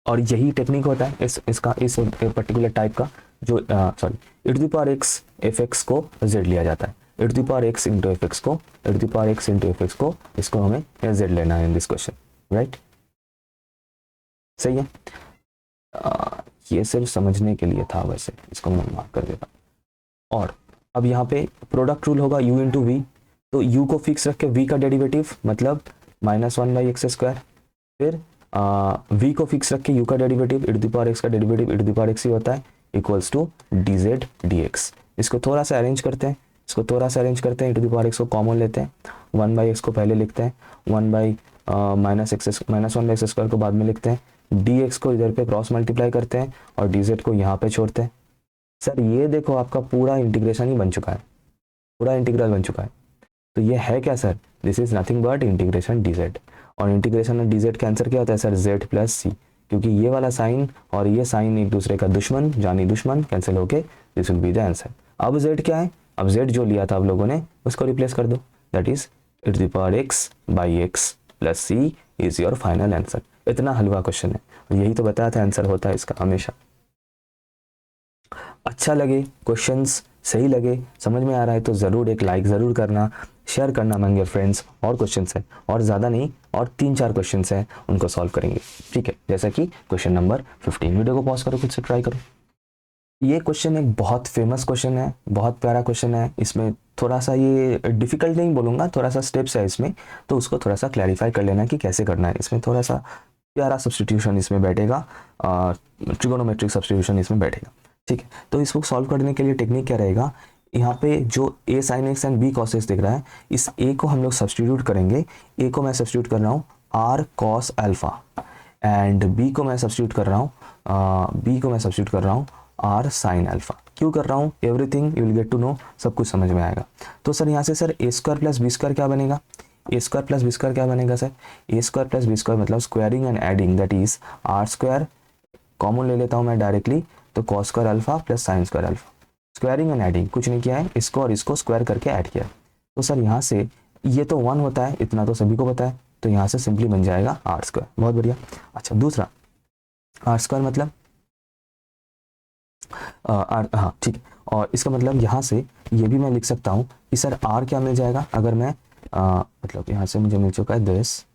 और यही टेक्निक होता है इसका इस पर्टिकुलर टाइप का, जो sorry e to the power x f x को z लिया जाता है, e to the power x into f x को, e to the power x into f x को, इसको हमें z लेना है इन दिस क्वेश्चन, राइट? सही है। ये सिर्फ समझने के लिए था, वैसे इसको मैं मार्क कर देता हूँ। और अब यहाँ पे प्रोडक्ट रूल होगा u इंटू वी, तो u को फिक्स रख के v का डेरिवेटिव मतलब -1/x², फिर v को फिक्स रख के u का derivative e to the power x का derivative e to the power x ही होता है, इक्वल्स टू dz dx। इसको थोड़ा सा अरेंज करते हैं, e to the power x को कॉमन लेते हैं, 1/x को पहले लिखते हैं, 1/-1/x² को बाद में लिखते हैं, dx को इधर पे क्रॉस मल्टीप्लाई करते हैं और dz को यहाँ पे छोड़ते हैं। सर ये देखो आपका पूरा इंटीग्रेशन ही बन चुका है, पूरा इंटीग्रल बन चुका है। तो ये है क्या sir? This is nothing but integration dz, और इंटीग्रेशन ऑफ dz का आंसर क्या होता है सर? z प्लस सी, क्योंकि ये वाला साइन और ये साइन एक दूसरे का दुश्मन, जानी दुश्मन, कैंसिल होके this will be the answer. अब z क्या है? अब z जो लिया था आप लोगों ने उसको रिप्लेस कर दो, that is e to the power x by x plus c is your final answer. इतना हलवा क्वेश्चन है, और यही तो बताया था आंसर होता है इसका हमेशा। अच्छा लगे, क्वेश्चंस सही लगे, समझ में आ रहा है तो ज़रूर एक लाइक ज़रूर करना, शेयर करना अमंग योर फ्रेंड्स। और क्वेश्चंस है, और ज़्यादा नहीं, और 3-4 क्वेश्चंस हैं, उनको सॉल्व करेंगे, ठीक है? जैसा कि क्वेश्चन नंबर 15। वीडियो को पॉज करो, खुद से ट्राई करो। ये क्वेश्चन एक बहुत फेमस क्वेश्चन है, बहुत प्यारा क्वेश्चन है। इसमें थोड़ा सा ये डिफिकल्ट नहीं बोलूँगा, थोड़ा सा स्टेप्स है इसमें, तो उसको थोड़ा सा क्लैरिफाई कर लेना कि कैसे करना है। इसमें थोड़ा सा प्यारा सब्सटीट्यूशन इसमें बैठेगा, ट्रिगोनोमेट्रिक सब्सटीट्यूशन इसमें बैठेगा, ठीक है? तो इसको सॉल्व करने के लिए टेक्निक क्या रहेगा, यहाँ पे जो a sin x and b cos x दिख रहा है, इस a को हम लोग सब्सटीट्यूट करेंगे। a को मैं सब्सटीट्यूट कर रहा हूँ r cos alpha, and b को मैं सब्सटीट्यूट कर रहा हूँ r sin अल्फा। क्यों कर रहा हूँ? Everything you will get to know, सब कुछ समझ में आएगा। तो सर यहाँ से सर a² प्लस b² क्या बनेगा? a² प्लस b² क्या बनेगा सर? a² प्लस b² मतलब squaring and adding, that is r² common ले लेता हूँ मैं डायरेक्टली, तो cos² alpha plus sin² alpha. Squaring and adding कुछ नहीं किया है, इसको और इसको स्क्वायर करके ऐड किया। तो सर यहाँ से ये तो 1 होता है, इतना तो सभी को पता है, तो यहाँ से सिंपली बन जाएगा r²। बहुत बढ़िया। अच्छा दूसरा r² मतलब हाँ ठीक है, और इसका मतलब यहाँ से ये भी मैं लिख सकता हूँ कि सर r क्या मिल जाएगा, अगर मैं मतलब यहाँ से मुझे मिल चुका है 10,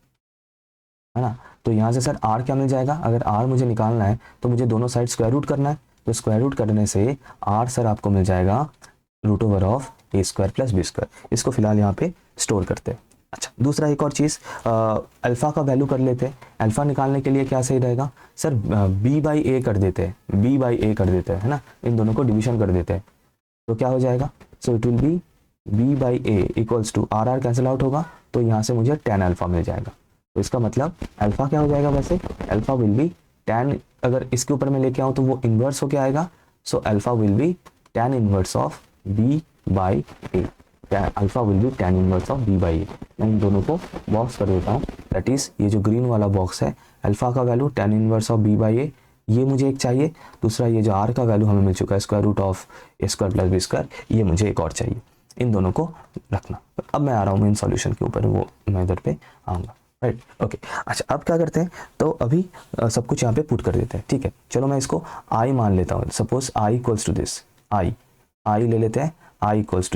है ना? तो यहाँ से सर r क्या मिल जाएगा, अगर r मुझे निकालना है तो मुझे दोनों साइड स्क्वायर रूट करना है, तो स्क्वायर रूट करने से r सर आपको मिल जाएगा √a² प्लस b²। इसको फिलहाल यहाँ पे स्टोर करते हैं। अच्छा दूसरा एक और चीज़, अल्फ़ा का वैल्यू कर लेते हैं। अल्फ़ा निकालने के लिए क्या सही रहेगा सर? b/a कर देते हैं, b/a कर देते हैं, है ना? इन दोनों को डिवीजन कर देते हैं, तो क्या हो जाएगा? So it will be b/a equals to r cancel out होगा, तो यहाँ से मुझे tan अल्फ़ा मिल जाएगा। तो इसका मतलब अल्फ़ा क्या हो जाएगा वैसे? अल्फ़ा विल बी tan, अगर इसके ऊपर मैं लेके आऊँ तो वो इन्वर्स होके आएगा, सो alpha will be tan inverse of b/a, alpha will be tan inverse of b/a। मैं इन दोनों को बॉक्स कर देता हूँ, दैट इज ये जो ग्रीन वाला बॉक्स है, अल्फ़ा का value tan inverse of b/a, ये मुझे एक चाहिए। दूसरा ये जो r का वैल्यू हमें मिल चुका है √a² प्लस b², ये मुझे एक और चाहिए। इन दोनों को रखना। अब मैं आ रहा हूँ मेन सॉल्यूशन के ऊपर, वो मैं इधर पे आऊँगा, राइट? ओके अच्छा अब क्या करते हैं, तो अभी सब कुछ यहाँ पे पुट कर देते हैं, ठीक है? चलो मैं इसको i मान लेता हूँ, suppose i equals to this, i ले लेते हैं, i इक्वल्स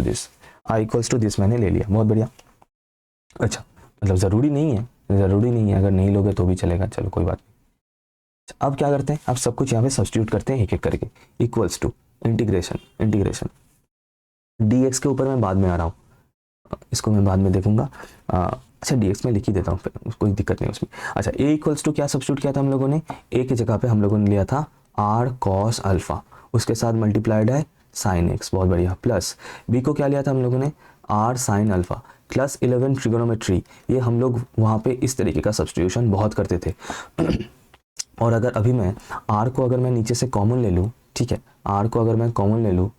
टू दिस मैंने ले लिया, बहुत बढ़िया। अच्छा मतलब ज़रूरी नहीं है, अगर नहीं लोगे तो भी चलेगा, चलो कोई बात नहीं। अब क्या करते हैं, अब सब कुछ यहाँ पे सब्स्टिट्यूट करते हैं एक एक करके। इक्वल्स टू इंटीग्रेशन dx के ऊपर मैं बाद में आ रहा हूँ, इसको मैं बाद में देखूंगा। अच्छा dx में लिख ही देता हूँ, फिर कोई दिक्कत नहीं उसमें। अच्छा a इक्वल्स टू क्या सब्स्टिट्यूट किया था हम लोगों ने, a की जगह पे हम लोगों ने लिया था r cos अल्फा, उसके साथ मल्टीप्लाइड है साइन x, बहुत बढ़िया। प्लस b को क्या लिया था हम लोगों ने, r sine alpha, plus 11 trigonometry. ये हम लोग वहाँ पे इस तरीके का सब्स्टिट्यूशन बहुत करते थे। और अगर अभी मैं r को अगर मैं नीचे से कॉमन ले लूँ, ठीक है, r को अगर मैं कॉमन ले लूँ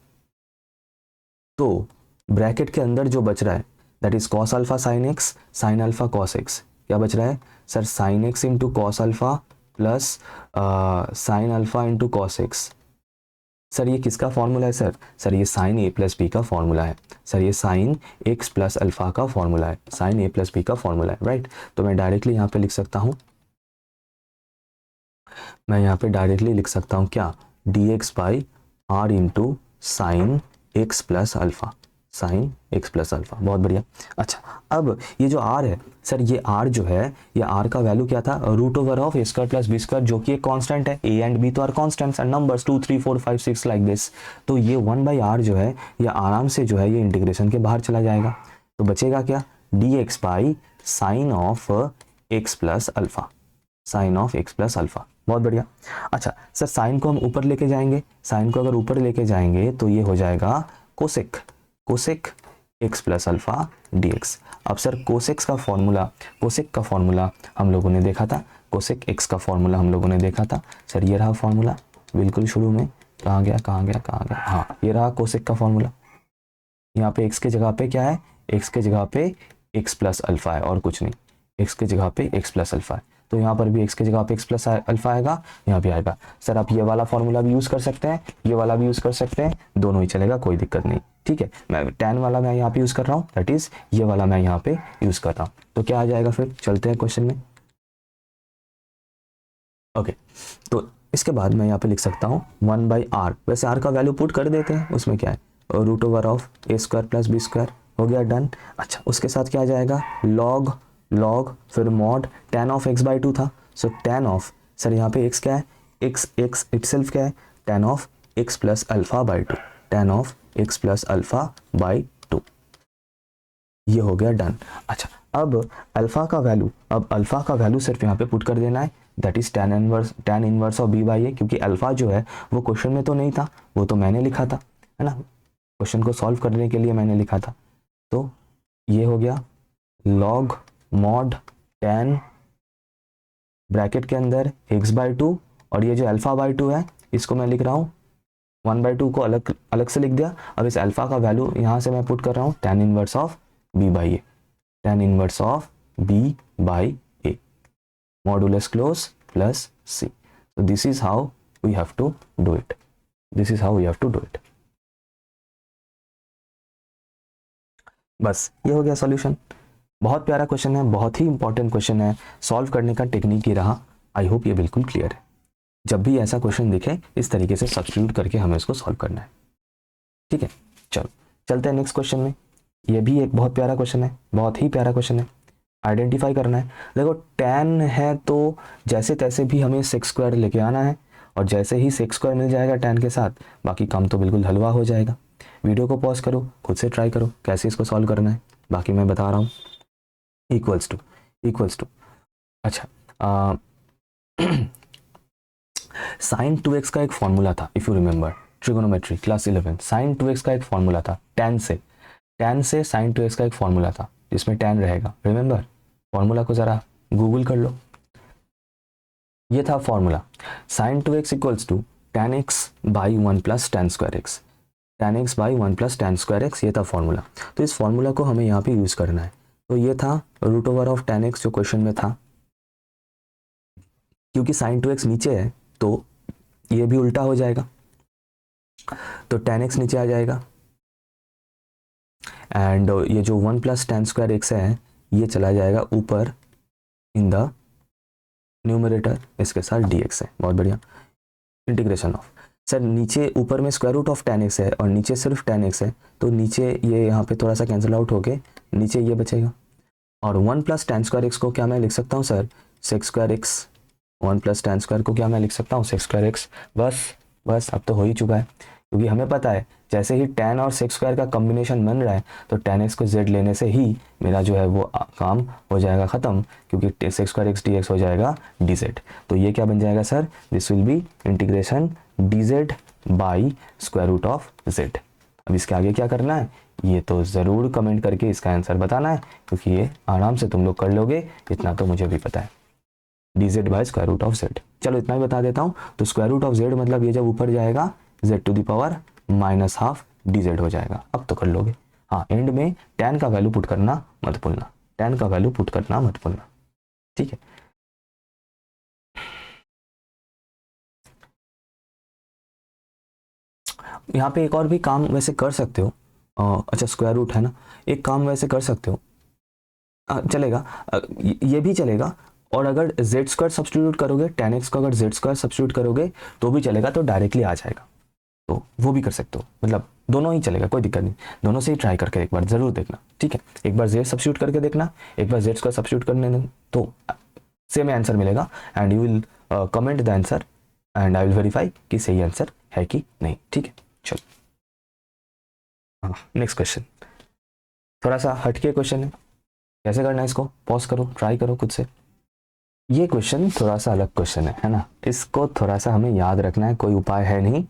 तो ब्रैकेट के अंदर जो बच रहा है that is cos alpha sine x, sine alpha cos x. क्या बच रहा है sir, sine x into cos alpha plus sine alpha into cos X. Sir ये किसका फॉर्मूला है सर, सर ये साइन ए प्लस बी का फॉर्मूला है। सर ये साइन एक्स प्लस अल्फा का फॉर्मूला है, साइन ए प्लस बी का फॉर्मूला है, राइट। तो मैं डायरेक्टली यहाँ पे लिख सकता हूँ, मैं यहाँ पे डायरेक्टली लिख सकता हूँ क्या, d x by r into sine x plus alpha, sine x plus alpha, बहुत बढ़िया। अच्छा अब ये जो r है सर, ये r जो है, ये r का वैल्यू क्या था, root over of a square plus b square, जो कि एक कांस्टेंट है। a एंड b तो are constants and numbers 2 3 4 5 6 like this. तो ये 1/r जो है ये आराम से जो है ये इंटीग्रेशन के बाहर चला जाएगा। तो बचेगा क्या, d x by sine of x plus alpha, sine of x plus alpha, बहुत बढ़िया। अच्छा सर साइन को हम ऊपर लेके जाएंगे, साइन को अगर ऊपर लेके जाएंगे तो ये हो जाएगा cosec, cosec x plus alpha D x. अब सर कोसेक्स का फॉर्मूला, कोसेक का फॉर्मूला हम लोगों ने देखा था, कोसेक एक्स का फॉर्मूला हम लोगों ने देखा था। सर ये रहा फॉर्मूला बिल्कुल शुरू में, कहाँ गया कहाँ गया कहाँ गया, हाँ ये रहा कोसेक का फॉर्मूला। यहाँ पे एक्स के जगह पे क्या है, एक्स के जगह पे एक्स प्लस अल्फा है और कुछ नहीं, एक्स के जगह पे एक्स प्लस अल्फा है। तो यहाँ पर भी x के जगह पे x प्लस अल्फा आएगा, यहाँ भी आएगा। सर आप ये वाला फॉर्मूला भी यूज़ कर सकते हैं, ये वाला भी यूज़ कर सकते हैं, दोनों ही चलेगा, कोई दिक्कत नहीं, ठीक है। मैं tan वाला मैं यहाँ पे यूज़ कर रहा हूँ, दैट इज़ ये वाला मैं यहाँ पे यूज़ कर रहा हूँ। तो क्या आ जाएगा, फिर चलते हैं क्वेश्चन में। ओके तो इसके बाद मैं यहाँ पे लिख सकता हूँ 1/r, वैसे r का वैल्यू पुट कर देते हैं, उसमें क्या है, root over of a square plus b square, हो गया डन। अच्छा उसके साथ क्या आ जाएगा, लॉग लॉग फिर mod tan of x by 2 था, सो tan ऑफ, सर यहाँ पे x क्या है, x इटसेल्फ क्या है, tan of x plus alpha by 2, tan of x plus alpha by 2, ये हो गया डन। अच्छा अब अल्फा का वैल्यू, अब अल्फा का वैल्यू सिर्फ यहाँ पे पुट कर देना है, that is tan inverse of b by a, क्योंकि अल्फा जो है वो क्वेश्चन में तो नहीं था, वो तो मैंने लिखा था, है ना, क्वेश्चन को सॉल्व करने के लिए मैंने लिखा था। तो ये हो गया लॉग मॉड tan ब्रैकेट के अंदर x बाई 2, और ये जो अल्फा बाई 2 है इसको मैं लिख रहा हूँ 1/2 को अलग अलग से लिख दिया। अब इस अल्फा का वैल्यू यहाँ से मैं पुट कर रहा हूँ tan inverse of b by a, tan inverse of b by a, modulus close plus c। so this is how we have to do it, this is how we have to do it। बस ये हो गया solution. बहुत प्यारा question है, बहुत ही important question है, solve करने का टेक्निक ही रहा। आई होप ये बिल्कुल क्लियर है। जब भी ऐसा क्वेश्चन दिखे इस तरीके से सब्स्टिट्यूट करके हमें इसको सॉल्व करना है, ठीक है। चलो चलते हैं नेक्स्ट क्वेश्चन में। ये भी एक बहुत प्यारा क्वेश्चन है, बहुत ही प्यारा क्वेश्चन है। आइडेंटिफाई करना है, देखो tan है तो जैसे तैसे भी हमें सेक्स स्क्वायर लेके आना है, और जैसे ही सेक्स स्क्वायर मिल जाएगा tan के साथ, बाकी काम तो बिल्कुल हलवा हो जाएगा। वीडियो को पॉज करो, खुद से ट्राई करो कैसे इसको सॉल्व करना है, बाकी मैं बता रहा हूँ। इक्वल्स टू अच्छा साइन 2x का एक फॉर्मूला था, if you remember trigonometry class 11, sine 2x का एक फॉर्मूला था, tan से साइन 2x का एक फॉर्मूला था जिसमें tan रहेगा। रिमेंबर फॉर्मूला को जरा गूगल कर लो, ये था formula, sine 2x equals to tan x by 1 plus tan square x, tan x by 1 plus tan square x, ये था फॉर्मूला। तो इस फॉर्मूला को हमें यहाँ पे यूज करना है। तो ये था root over of tan x जो क्वेश्चन में था, क्योंकि साइन 2x नीचे है तो ये भी उल्टा हो जाएगा, तो tan x नीचे आ जाएगा, एंड ये जो 1 प्लस tan स्क्वायर x है ये चला जाएगा ऊपर इन द न्यूमरेटर, इसके साथ dx है। बहुत बढ़िया, इंटीग्रेशन ऑफ, सर नीचे ऊपर में square root of tan x है और नीचे सिर्फ tan x है, तो नीचे ये यहाँ पे थोड़ा सा कैंसिल आउट होके नीचे ये बचेगा, और 1 प्लस tan स्क्वायर x को क्या मैं लिख सकता हूँ sir, sec square x 1 plus tan square को क्या मैं लिख सकता हूँ सेक स्क्वायर एक्स। बस अब तो हो ही चुका है, क्योंकि हमें पता है जैसे ही tan और सेक स्क्वायर का कॉम्बिनेशन बन रहा है तो tan x को z लेने से ही मेरा जो है वो काम हो जाएगा ख़त्म, क्योंकि sec square x D x हो जाएगा dz। तो ये क्या बन जाएगा sir, this will be integration dz by square root of z। अब इसके आगे क्या करना है ये तो ज़रूर कमेंट करके इसका आंसर बताना है, क्योंकि ये आराम से तुम लोग कर लोगे, इतना तो मुझे भी पता है, dz by square root of z। चलो इतना ही बता देता हूँ। तो स्क्वायर रूट ऑफ z मतलब ये जब ऊपर जाएगा z to the power minus half dz हो जाएगा। अब तो कर लोगे। हाँ, एंड में tan का वैल्यू पुट करना मत भूलना, tan का वैल्यू पुट करना मत भूलना, ठीक है। यहाँ पे एक और भी काम वैसे कर सकते हो। अच्छा स्क्वायर रूट है ना, एक काम वैसे कर सकते हो, चलेगा, ये भी चलेगा। और अगर जेड स्क्वायर सब्सटीट्यूट करोगे, tan x को अगर जेड स्क्वायर सब्सटीट्यूट करोगे तो भी चलेगा, तो डायरेक्टली आ जाएगा, तो वो भी कर सकते हो। मतलब दोनों ही चलेगा, कोई दिक्कत नहीं, दोनों से ही ट्राई करके एक बार ज़रूर देखना, ठीक है। एक बार जेड सब्सटीट्यूट करके देखना, एक बार जेड स्क्वायर सब्सटीट्यूट करने देना, तो सेम आंसर मिलेगा and you will comment the answer and I will verify कि सही आंसर है कि नहीं, ठीक है। चलो हाँ, नेक्स्ट क्वेश्चन, थोड़ा सा हटके क्वेश्चन है, कैसे करना है इसको, पॉज करो, ट्राई करो खुद से। ये क्वेश्चन थोड़ा सा अलग क्वेश्चन है ना, इसको थोड़ा सा हमें याद रखना है, कोई उपाय है नहीं।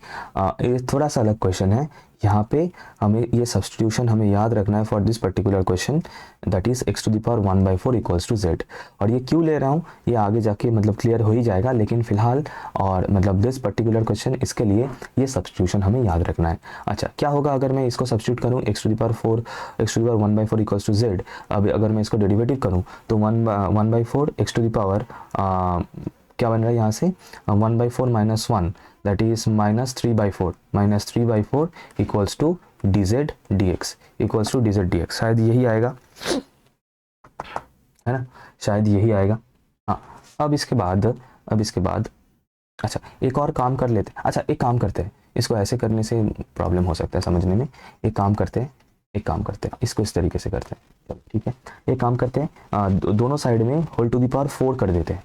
ये थोड़ा सा अलग क्वेश्चन है, यहाँ पे हमें ये सब्स्टिट्यूशन हमें याद रखना है for this particular question, that is x to the power 1/4 equals to z। और ये क्यों ले रहा हूँ ये आगे जाके मतलब क्लियर हो ही जाएगा, लेकिन फिलहाल और मतलब दिस पर्टिकुलर क्वेश्चन इसके लिए ये सब्स्टिट्यूशन हमें याद रखना है। अच्छा क्या होगा अगर मैं इसको सब्स्टिट्यूट करूँ, x to the power 1/4 equals to z। अब अगर मैं इसको डेरिवेटिव करूँ तो 1/4 x टू द पावर क्या बन रहा है यहाँ से 1/4 minus 1 that is -3/4 equals to dz dx equals to dz dx, शायद यही आएगा, है ना, शायद यही आएगा। हाँ, अब इसके बाद अच्छा एक और काम कर लेते हैं। अच्छा एक काम करते हैं, इसको ऐसे करने से प्रॉब्लम हो सकता है समझने में, एक काम करते हैं इसको इस तरीके से करते हैं, चलो ठीक है। एक काम करते हैं, दोनों साइड में होल टू द पावर 4 कर देते हैं।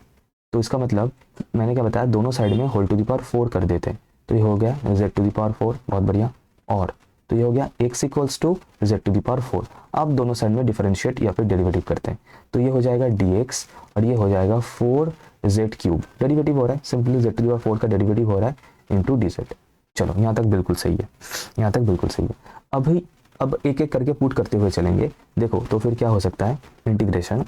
तो इसका मतलब मैंने क्या बताया, दोनों साइड में होल टू द पावर 4 कर देते हैं, तो ये हो गया z टू द पावर 4, बहुत बढ़िया। और तो ये हो गया x equals to z to the power 4। अब दोनों साइड में डिफरेंशिएट या फिर डेरिवेटिव करते हैं, तो ये हो जाएगा dx और ये हो जाएगा 4z क्यूब, डेरिवेटिव हो रहा है simply, z to the power 4 का डेरिवेटिव हो रहा है इंटू dz। चलो यहाँ तक बिल्कुल सही है, यहाँ तक बिल्कुल सही है। अब एक एक करके पुट करते हुए चलेंगे, देखो तो फिर क्या हो सकता है इंटीग्रेशन।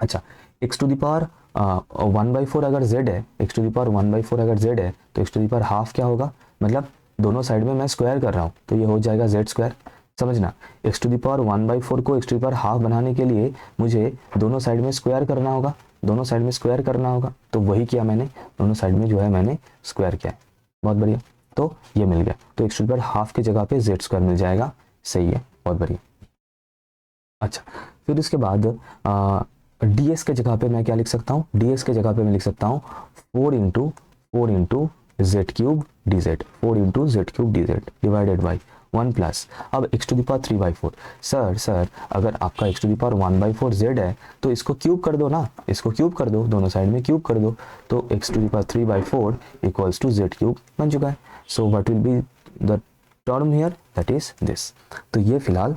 अच्छा x टू द पावर 1/4 अगर z है, x टू द पावर 1/4 अगर z है तो x to the power half क्या होगा, मतलब दोनों साइड में मैं स्क्वायर कर रहा हूँ तो ये हो जाएगा z स्क्वायर। समझना, x टू द पावर 1/4 को x to the power half बनाने के लिए मुझे दोनों साइड में स्क्वायर करना होगा, दोनों साइड में स्क्वायर करना होगा, तो वही किया मैंने, दोनों साइड में जो है मैंने स्क्वायर किया है, बहुत बढ़िया। तो ये मिल गया, तो x to the power half की जगह पे z स्क्वायर मिल जाएगा, सही है, बहुत बढ़िया। अच्छा फिर इसके बाद ds के जगह पे मैं क्या लिख सकता हूँ, ds के जगह पे मैं लिख सकता हूँ 4 into z cube dz, 4 into z cube dz divided by 1 plus, अब x to the power 3/4। Sir अगर आपका x to the power 1/4 z है तो इसको क्यूब कर दो ना, इसको क्यूब कर दो, दोनों साइड में क्यूब कर दो, तो x to the power 3/4 equals to z cube बन चुका है। So what will be the term here, that is this. तो ये फिलहाल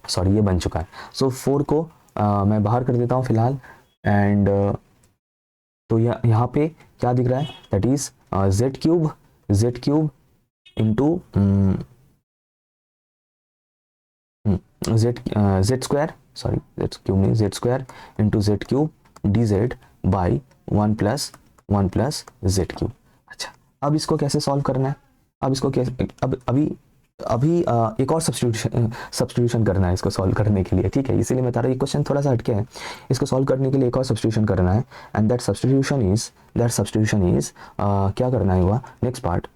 सॉरी ये बन चुका है। सो 4 को मैं बाहर कर देता हूँ फिलहाल, एंड तो यहाँ पे क्या दिख रहा है, that is z cube into z square, sorry z cube नहीं, z square into z cube dz by 1 plus z cube. अच्छा अब इसको कैसे सॉल्व करना है, अब इसको कैसे, अभी एक और सब्स्टिट्यूशन करना है इसको सॉल्व करने के लिए, ठीक है, इसीलिए मैं बता रहा हूँ ये क्वेश्चन थोड़ा सा हटके है, इसको सॉल्व करने के लिए एक और सब्स्टिट्यूशन करना है, एंड दैट सब्स्टिट्यूशन इज क्या करना है हुआ, नेक्स्ट पार्ट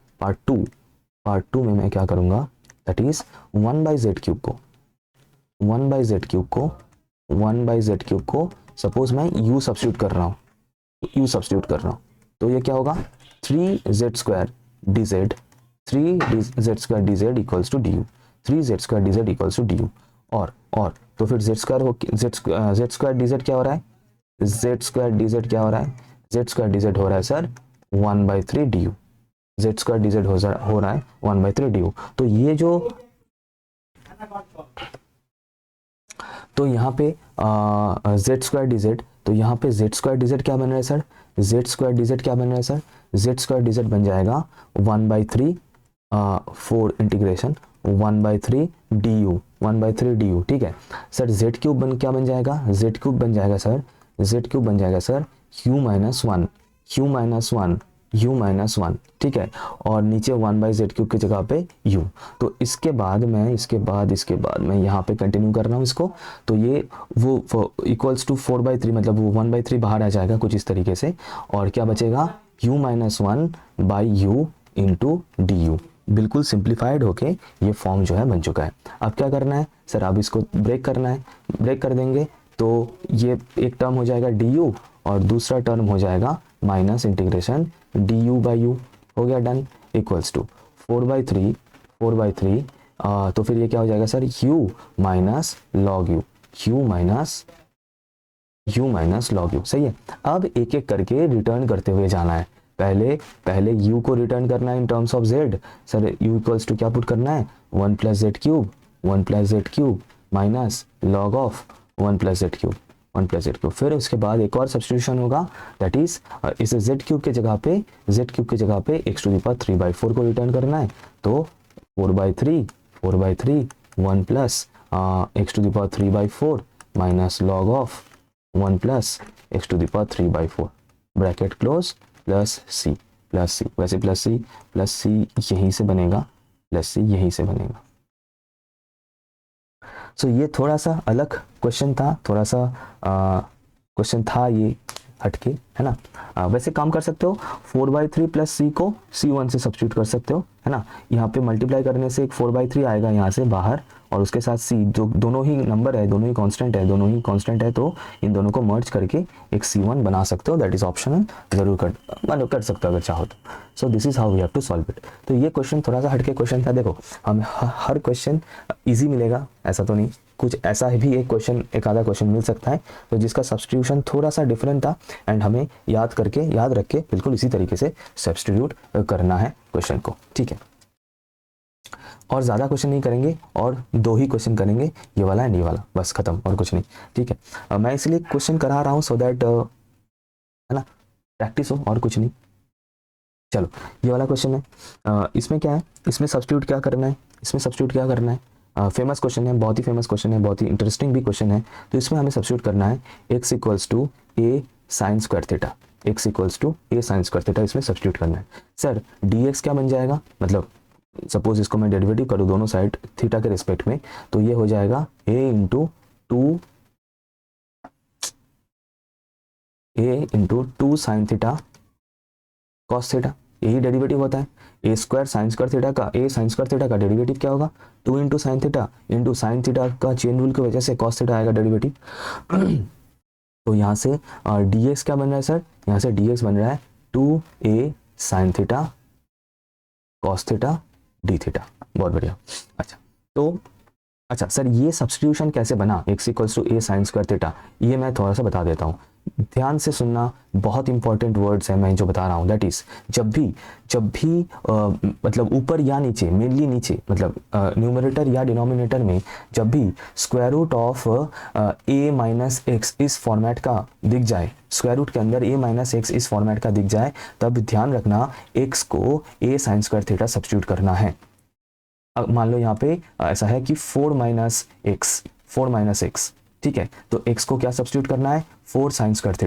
टू में मैं क्या करूँगा, दैट इज 1/z क्यूब को सपोज मैं u सब्स्टिट्यूट कर रहा हूँ, तो ये क्या होगा 3z square dz, 3z square dz equals to du, 3z square dz equals to du। और तो फिर z स्क्वायर dz क्या हो रहा है, z स्क्वायर dz क्या हो रहा है, जेड स्क्वायर डी जेड हो रहा है sir 1/3 D you, Z square D Z हो रहा है 1/3 डी यू। तो ये जो तो यहाँ पे जेड स्क्वायर डी जेड, तो यहाँ पे जेड स्क्वायर डी जेड क्या बन रहा है sir, Z square D Z क्या बन रहा है sir, Z square D Z बन जाएगा 1/3 4 integration 1/3 D you, 1/3 D you. ठीक है सर, जेड क्यूब क्या बन जाएगा, जेड क्यूब बन जाएगा सर, जेड क्यूब बन जाएगा sir you minus one, you minus one, u minus one. ठीक है, और नीचे 1/z क्यूब की जगह पे u। तो इसके बाद मैं यहाँ पे कंटिन्यू कर रहा हूँ इसको। तो ये वो इक्वल्स टू 4/3, मतलब वो 1/3 बाहर आ जाएगा कुछ इस तरीके से, और क्या बचेगा u minus one by you into D you. बिल्कुल सिंप्लीफाइड होके ये फॉर्म जो है बन चुका है। अब क्या करना है सर, अब इसको ब्रेक करना है, ब्रेक कर देंगे तो ये एक टर्म हो जाएगा डी यू और दूसरा टर्म हो जाएगा minus integration D you by you. हो गया डन, इक्वल्स टू 4/3 तो फिर ये क्या हो जाएगा sir, u minus log you, u minus log you. सही है। अब एक एक करके रिटर्न करते हुए जाना है। पहले u को रिटर्न करना है in terms of z। Sir u equals to क्या पुट करना है, 1 + z cube minus log of 1 + z cube, 1 + z cube. फिर उसके बाद एक और सब्स्टिट्यूशन होगा, दैट इज इसे z क्यूब की जगह पे x⁴ को रिटर्न करना है। तो 4/3 1 plus x⁴/4 minus log of 1 plus x⁴/4 bracket close plus c, वैसे प्लस c यहीं से बनेगा, प्लस c यहीं से बनेगा। सो ये थोड़ा सा अलग क्वेश्चन था, थोड़ा सा क्वेश्चन था ये हटके, है ना। वैसे काम कर सकते हो 4/3 प्लस c को c1 से सब्स्टिट्यूट कर सकते हो, है ना। यहाँ पे मल्टीप्लाई करने से एक 4/3 आएगा यहाँ से बाहर, और उसके साथ c, जो दोनों ही नंबर है, दोनों ही कांस्टेंट है, तो इन दोनों को मर्ज करके एक c1 बना सकते हो। दैट इज ऑप्शनल, जरूर कर सकते हो अगर चाहो तो। So this is how we have to solve it. तो ये क्वेश्चन थोड़ा सा हटके क्वेश्चन था। देखो हमें हर क्वेश्चन ईजी मिलेगा ऐसा तो नहीं, कुछ ऐसा भी एक क्वेश्चन, एक आधा क्वेश्चन मिल सकता है तो जिसका सब्स्टिट्यूशन थोड़ा सा डिफरेंट था, एंड हमें याद रख के बिल्कुल इसी तरीके से सब्स्टिट्यूट करना है क्वेश्चन को। ठीक है, और ज़्यादा क्वेश्चन नहीं करेंगे, और 2 ही क्वेश्चन करेंगे, ये वाला एंड ये वाला, बस खत्म, और कुछ नहीं। ठीक है, मैं इसलिए क्वेश्चन करा रहा हूँ सो दैट, है ना, प्रैक्टिस हो, और कुछ नहीं। चलो ये वाला क्वेश्चन है, इसमें क्या है, इसमें सब्स्टिट्यूट क्या करना है, फेमस क्वेश्चन है, बहुत ही फेमस क्वेश्चन है, बहुत ही इंटरेस्टिंग भी क्वेश्चन है। तो इसमें हमें सब्स्टिट्यूट करना है x = a sin square theta, x = a sin square theta, इसमें सब्स्टिट्यूट करना है। सर dx क्या बन जाएगा, मतलब सपोज इसको मैं डेरिवेटिव करूँ दोनों साइड थीटा के रिस्पेक्ट में, तो ये हो जाएगा a × 2 sin theta cos theta, यही डेरिवेटिव होता है। a square sin square theta का डेरिवेटिव क्या होगा, 2 × sin थीटा का चेन रूल की वजह से cos थीटा आएगा डेरिवेटिव। तो यहाँ से dx क्या बन रहा है सर, यहाँ से dx बन रहा है 2a sin theta cos theta d theta. बहुत बढ़िया। अच्छा सर, ये सब्स्टिट्यूशन कैसे बना x = a sin square theta, ये मैं थोड़ा सा बता देता हूँ, ध्यान से सुनना, बहुत इंपॉर्टेंट वर्ड्स है मैं जो बता रहा हूँ। दैट इज जब भी मतलब ऊपर या नीचे, मेनली नीचे, मतलब न्यूमरेटर या डिनोमिनेटर में जब भी square root of a minus x इस फॉर्मेट का दिख जाए, स्क्वायर रूट के अंदर a माइनस एक्स इस फॉर्मेट का दिख जाए, तब ध्यान रखना x को a sin square theta substitute करना है। अब मान लो यहाँ पे ऐसा है कि 4 माइनस एक्स, ठीक है, तो x को क्या सब्स्टिट्यूट करना है, 4 sin स्क्वायर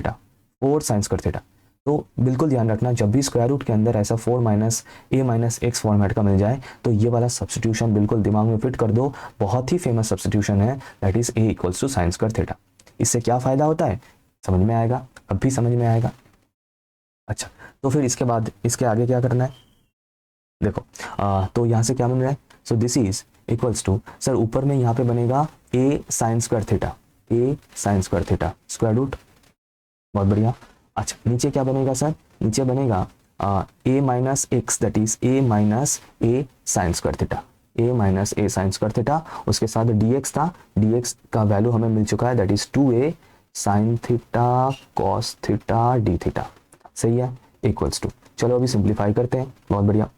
थीटा। तो बिल्कुल ध्यान रखना, जब भी स्क्वायर रूट के अंदर ऐसा 4 minus a minus x format का मिल जाए, तो ये वाला सब्स्टिट्यूशन बिल्कुल दिमाग में फिट कर दो। बहुत ही फेमस सब्स्टिट्यूशन है, that is a = sin square theta. इससे क्या फायदा होता है, समझ में आएगा, अब भी समझ में आएगा। अच्छा, तो फिर इसके बाद इसके आगे क्या करना है, देखो तो यहाँ से क्या बन रहा है, so this is equals to, sir ऊपर में यहाँ पे बनेगा a sin square theta square root. बहुत बढ़िया। अच्छा, नीचे क्या बनेगा सर, नीचे बनेगा a minus x, that is a minus a sin square theta, उसके साथ dx था, dx का वैल्यू हमें मिल चुका है, that is 2a sin theta cos theta d theta. सही है, इक्वल्स टू, चलो अभी सिंप्लीफाई करते हैं, बहुत बढ़िया।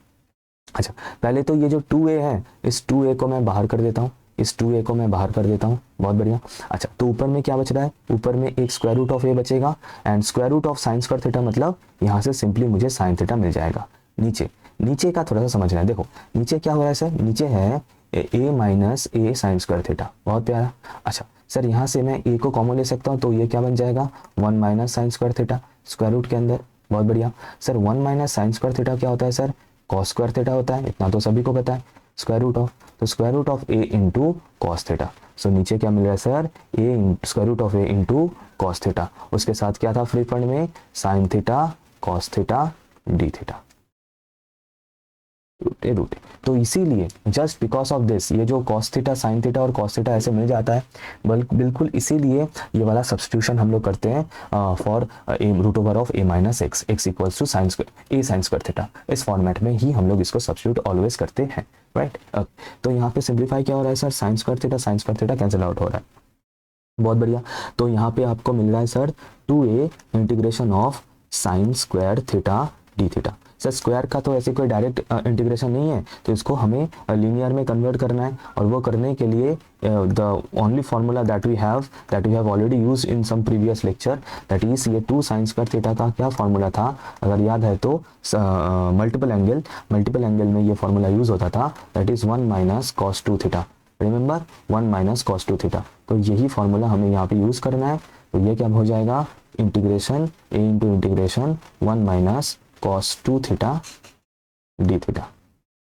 अच्छा पहले तो ये जो 2a है, इस 2a को मैं बाहर कर देता हूँ, इस 2a को मैं बाहर कर देता हूँ, बहुत बढ़िया। अच्छा तो ऊपर में क्या बच रहा है, ऊपर में एक स्क्वायर रूट ऑफ a बचेगा and square root of sine square theta, मतलब यहाँ से सिंपली मुझे साइन थीटा मिल जाएगा। नीचे, नीचे का थोड़ा सा समझना है, देखो नीचे क्या हो रहा है सर, नीचे है a minus A sine square theta, बहुत प्यारा। अच्छा सर यहाँ से मैं a को कॉमन ले सकता हूँ, तो ये क्या बन जाएगा 1 minus sine square theta square root के अंदर, बहुत बढ़िया। Sir 1 minus sine square theta क्या होता है सर, कॉस स्क्वायर थीटा होता है, इतना तो सभी को पता है, स्क्वायर रूट ऑफ, तो square root of A into cos theta. So नीचे क्या मिल रहा है sir, A square root of A into cos theta, उसके साथ क्या था फ्री फंड में, sine theta cos theta D theta, रूटे रूटे। तो इसीलिए जस्ट बिकॉज ऑफ दिस, ये जो कॉस थीटा साइन थीटा और कॉस थीटा ऐसे मिल जाता है, बिल्कुल इसीलिए ये वाला सब्स्टिट्यूशन हम लोग करते हैं for a root over of a minus x, x equals to sine square a sine square theta, इस फॉर्मेट में ही हम लोग इसको सब्स्टिट्यूट ऑलवेज करते हैं, राइट। तो यहाँ पे सिंप्लीफाई क्या हो रहा है sir, sign square theta cancel out हो रहा है, बहुत बढ़िया। तो यहाँ पे आपको मिल रहा है sir 2a integration of sine square theta D theta. Sir square का तो ऐसे कोई डायरेक्ट इंटीग्रेशन नहीं है, तो इसको हमें लीनियर में कन्वर्ट करना है, और वो करने के लिए the only formula that we have already use in some previous lecture, that is ये 2 साइन स्क्वायर थीटा का क्या फार्मूला था, अगर याद है तो मल्टीपल एंगल में ये फार्मूला यूज होता था, that is 1 minus cos 2 theta, remember 1 minus cos 2 theta. तो यही फॉर्मूला हमें यहाँ पे यूज करना है, तो ये क्या हो जाएगा, integration A into integration 1 minus cos 2 theta D theta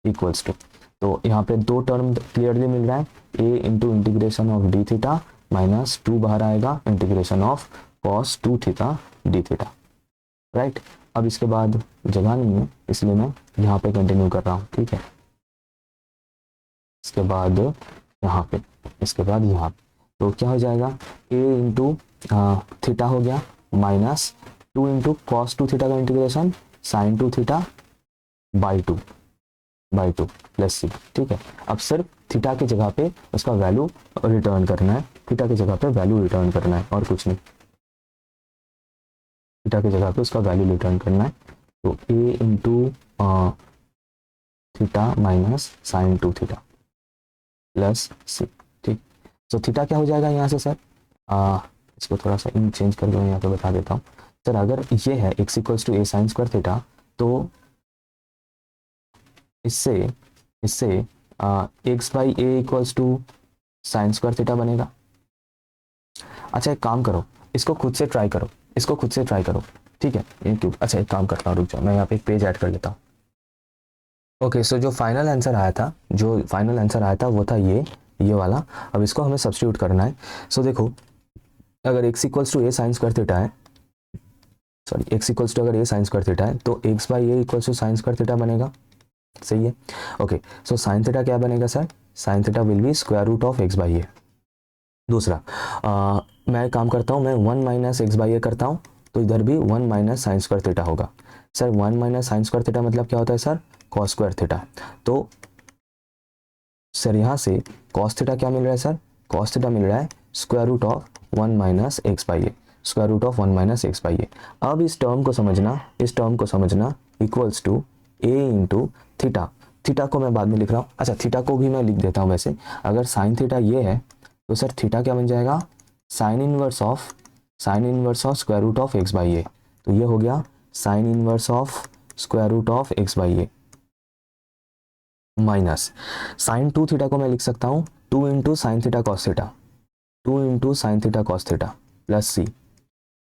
equals to, तो यहाँ पे दो टर्म क्लियरली मिल रहा है, A into integration of D theta minus 2 बाहर आएगा integration of cos 2 theta D theta, right. अब इसके बाद जगह नहीं है इसलिए मैं यहाँ पे कंटिन्यू कर रहा हूँ, ठीक है। इसके बाद यहाँ पे, इसके बाद यहाँ पे, तो क्या हो जाएगा a इंटू थीटा हो गया माइनस 2 इंटू कॉस 2 थीटा का integration sine 2 theta by two plus C, ठीक है। अब सिर्फ थीटा की जगह पे उसका वैल्यू रिटर्न करना है, थीटा की जगह पे वैल्यू रिटर्न करना है और कुछ नहीं, थीटा की जगह पे उसका वैल्यू रिटर्न करना है। तो a into theta minus sine 2 theta plus C, ठीक। तो थीटा क्या हो जाएगा यहाँ से सर, इसको थोड़ा सा इन चेंज करके मैं यहाँ पे बता देता हूँ सर। अगर ये है x equals to A sine square theta, तो इससे x by A equals to sine square theta बनेगा। अच्छा एक काम करो, इसको खुद से ट्राई करो, ठीक है। क्यों, अच्छा एक काम करता हूँ, रुक जाओ, मैं यहाँ पे एक पेज ऐड कर लेता हूँ। ओके सो जो फाइनल आंसर आया था वो था ये वाला। अब इसको हमें सब्स्टिट्यूट करना है। सो देखो अगर x equals to A sine square theta है, x इक्वल्स टू अगर ए साइन स्क्वायर थीटा है, तो x by A equals to sine square theta बनेगा, सही है। ओके सो साइन थीटा क्या बनेगा sir, sine theta will be square root of x by A. दूसरा मैं काम करता हूँ, मैं 1 माइनस एक्स बाई ए करता हूँ, तो इधर भी 1 माइनस साइन स्क्वायर थीटा होगा। Sir 1 minus sine square theta मतलब क्या होता है सर, कॉस स्क्वायर थीटा। तो सर यहाँ से कॉस थीटा क्या मिल रहा है सर, कॉस थीटा मिल रहा है square root of 1 minus X by A, square root of 1 minus X by A. अब इस टर्म को समझना equals to A into theta, theta को मैं बाद में लिख रहा हूँ। अच्छा थीटा को भी मैं लिख देता हूँ वैसे, अगर साइन थीटा ये है तो सर थीटा क्या बन जाएगा, sine inverse of square root of X by A. तो ये हो गया sine inverse of square root of X by A minus sine 2 theta को मैं लिख सकता हूँ 2 into sine theta cos theta, 2 into sine theta cos theta plus C.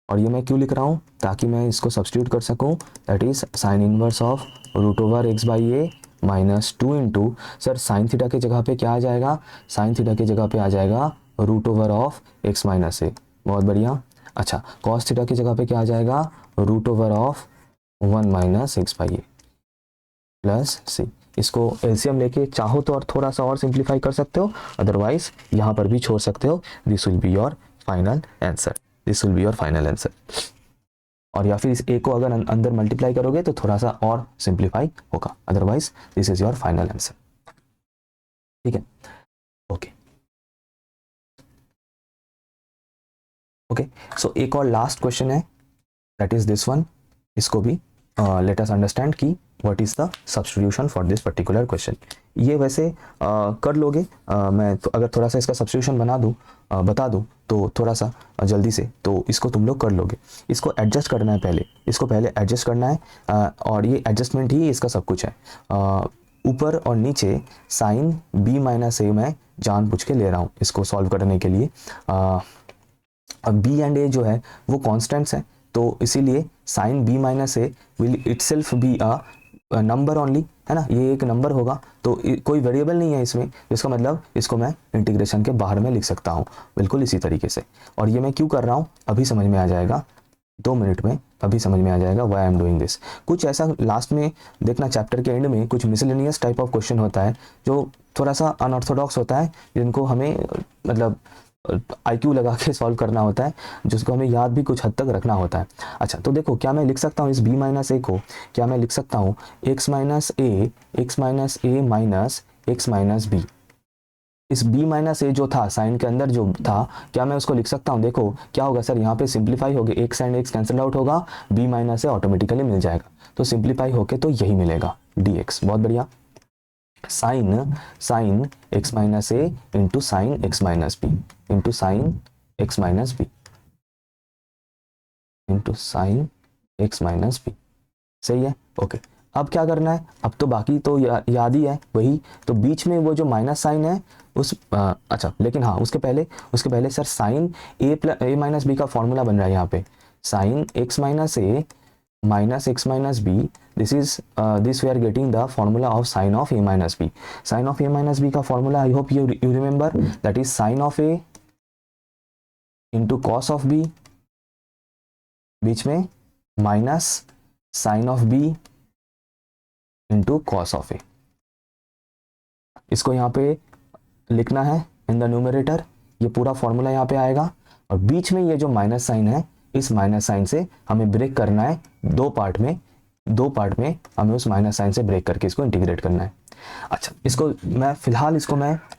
और ये मैं क्यों लिख रहा हूँ, ताकि मैं इसको सब्स्टिट्यूट कर सकूँ, that is sine inverse of root over x by A minus 2 into, sir sine theta की जगह पे क्या आ जाएगा, साइन थीटा की जगह पे आ जाएगा root over of X minus A, बहुत बढ़िया। अच्छा कॉस थीटा की जगह पे क्या आ जाएगा, root over of 1 minus X by A plus C. इसको एलसीएम लेके चाहो तो और थोड़ा सा और सिंप्लीफाई कर सकते हो, अदरवाइज यहाँ पर भी छोड़ सकते हो। This will be your final answer, और या फिर इस ए को अगर अंदर मल्टीप्लाई करोगे तो थोड़ा सा और सिंप्लीफाई होगा, otherwise this is your final answer, ठीक है। ओके सो एक और लास्ट क्वेश्चन है, दैट इज दिस वन। इसको भी लेट अस अंडरस्टैंड कि what is the substitution for this particular question. ये वैसे कर लोगे, मैं तो अगर थोड़ा सा इसका सब्स्टिट्यूशन बता दूँ तो थोड़ा सा जल्दी से, तो इसको तुम लोग कर लोगे। इसको एडजस्ट करना है पहले, इसको पहले एडजस्ट करना है, और ये एडजस्टमेंट ही इसका सब कुछ है। ऊपर और नीचे साइन b माइनस ए मैं जानबूझ के ले रहा हूँ इसको सॉल्व करने के लिए। अब b एंड a जो है वो कॉन्स्टेंट्स हैं, तो इसीलिए sine b minus a will itself be a number only, है ना, ये एक नंबर होगा, तो कोई वेरिएबल नहीं है इसमें, जिसका मतलब इसको मैं इंटीग्रेशन के बाहर में लिख सकता हूँ बिल्कुल इसी तरीके से। और ये मैं क्यों कर रहा हूँ अभी समझ में आ जाएगा, 2 मिनट में अभी समझ में आ जाएगा why I am doing this. कुछ ऐसा लास्ट में देखना, चैप्टर के एंड में कुछ मिसलेनियस टाइप ऑफ क्वेश्चन होता है जो थोड़ा सा अनऑर्थोडॉक्स होता है, जिनको हमें मतलब IQ लगा के सॉल्व करना होता है, जिसको हमें याद भी कुछ हद तक रखना होता है। अच्छा, तो देखो क्या मैं लिख सकता हूँ इस b माइनस ए को, क्या मैं लिख सकता हूँ x माइनस ए माइनस x माइनस बी। इस b माइनस ए जो था साइन के अंदर जो था, क्या मैं उसको लिख सकता हूँ? देखो क्या होगा सर, यहाँ पे सिंप्लीफाई हो गए, x and x cancel out होगा, b माइनस ए ऑटोमेटिकली मिल जाएगा, तो सिंप्लीफाई होके तो यही मिलेगा dx। बहुत बढ़िया। Sine x minus A into sine x minus B into sine x minus B into sine x minus B. सही है, ओके। अब क्या करना है, अब तो बाकी तो याद ही है वही, तो बीच में वो जो माइनस साइन है उस अच्छा, लेकिन हाँ उसके पहले सर साइन ए माइनस बी का फॉर्मूला बन रहा है यहाँ पे, sign x minus A minus x minus b, this is this we are getting the formula of sin of a minus b। sin of a minus b का formula I hope you remember, that is sin of a into cos of b, बीच में minus sin of b into cos of a। इसको यहाँ पे लिखना है in the numerator, ये पूरा formula यहाँ पे आएगा, और बीच में ये जो माइनस साइन है, इस माइनस साइन से हमें ब्रेक करना है दो पार्ट में हमें उस माइनस साइन से ब्रेक करके इसको इंटीग्रेट करना है। अच्छा, इसको मैं फिलहाल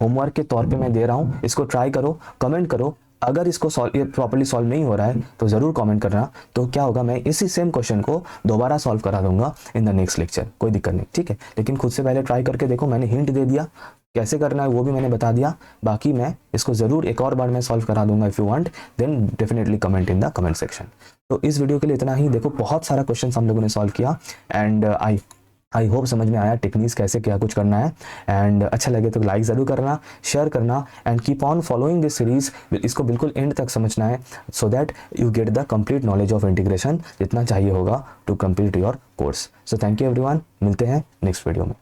होमवर्क के तौर पे मैं दे रहा हूँ, इसको ट्राई करो, कमेंट करो। अगर इसको ये प्रॉपर्ली सॉल्व नहीं हो रहा है तो ज़रूर कमेंट करना, तो क्या होगा मैं इसी सेम क्वेश्चन को दोबारा सॉल्व करा दूंगा इन द नेक्स्ट लेक्चर, कोई दिक्कत नहीं, ठीक है। लेकिन खुद से पहले ट्राई करके देखो, मैंने हिंट दे दिया, कैसे करना है वो भी मैंने बता दिया, बाकी मैं इसको ज़रूर एक और बार मैं सॉल्व करा दूंगा। If you want then definitely comment in the comment section. तो इस वीडियो के लिए इतना ही। देखो बहुत सारा क्वेश्चन हम लोगों ने सॉल्व किया, एंड आई होप समझ में आया टेक्निक्स कैसे क्या कुछ करना है, एंड अच्छा लगे तो लाइक ज़रूर करना, शेयर करना, and keep on following this series. इसको बिल्कुल एंड तक समझना है, so that you get the complete knowledge of integration जितना चाहिए होगा to complete your course. So thank you everyone, मिलते हैं नेक्स्ट वीडियो में।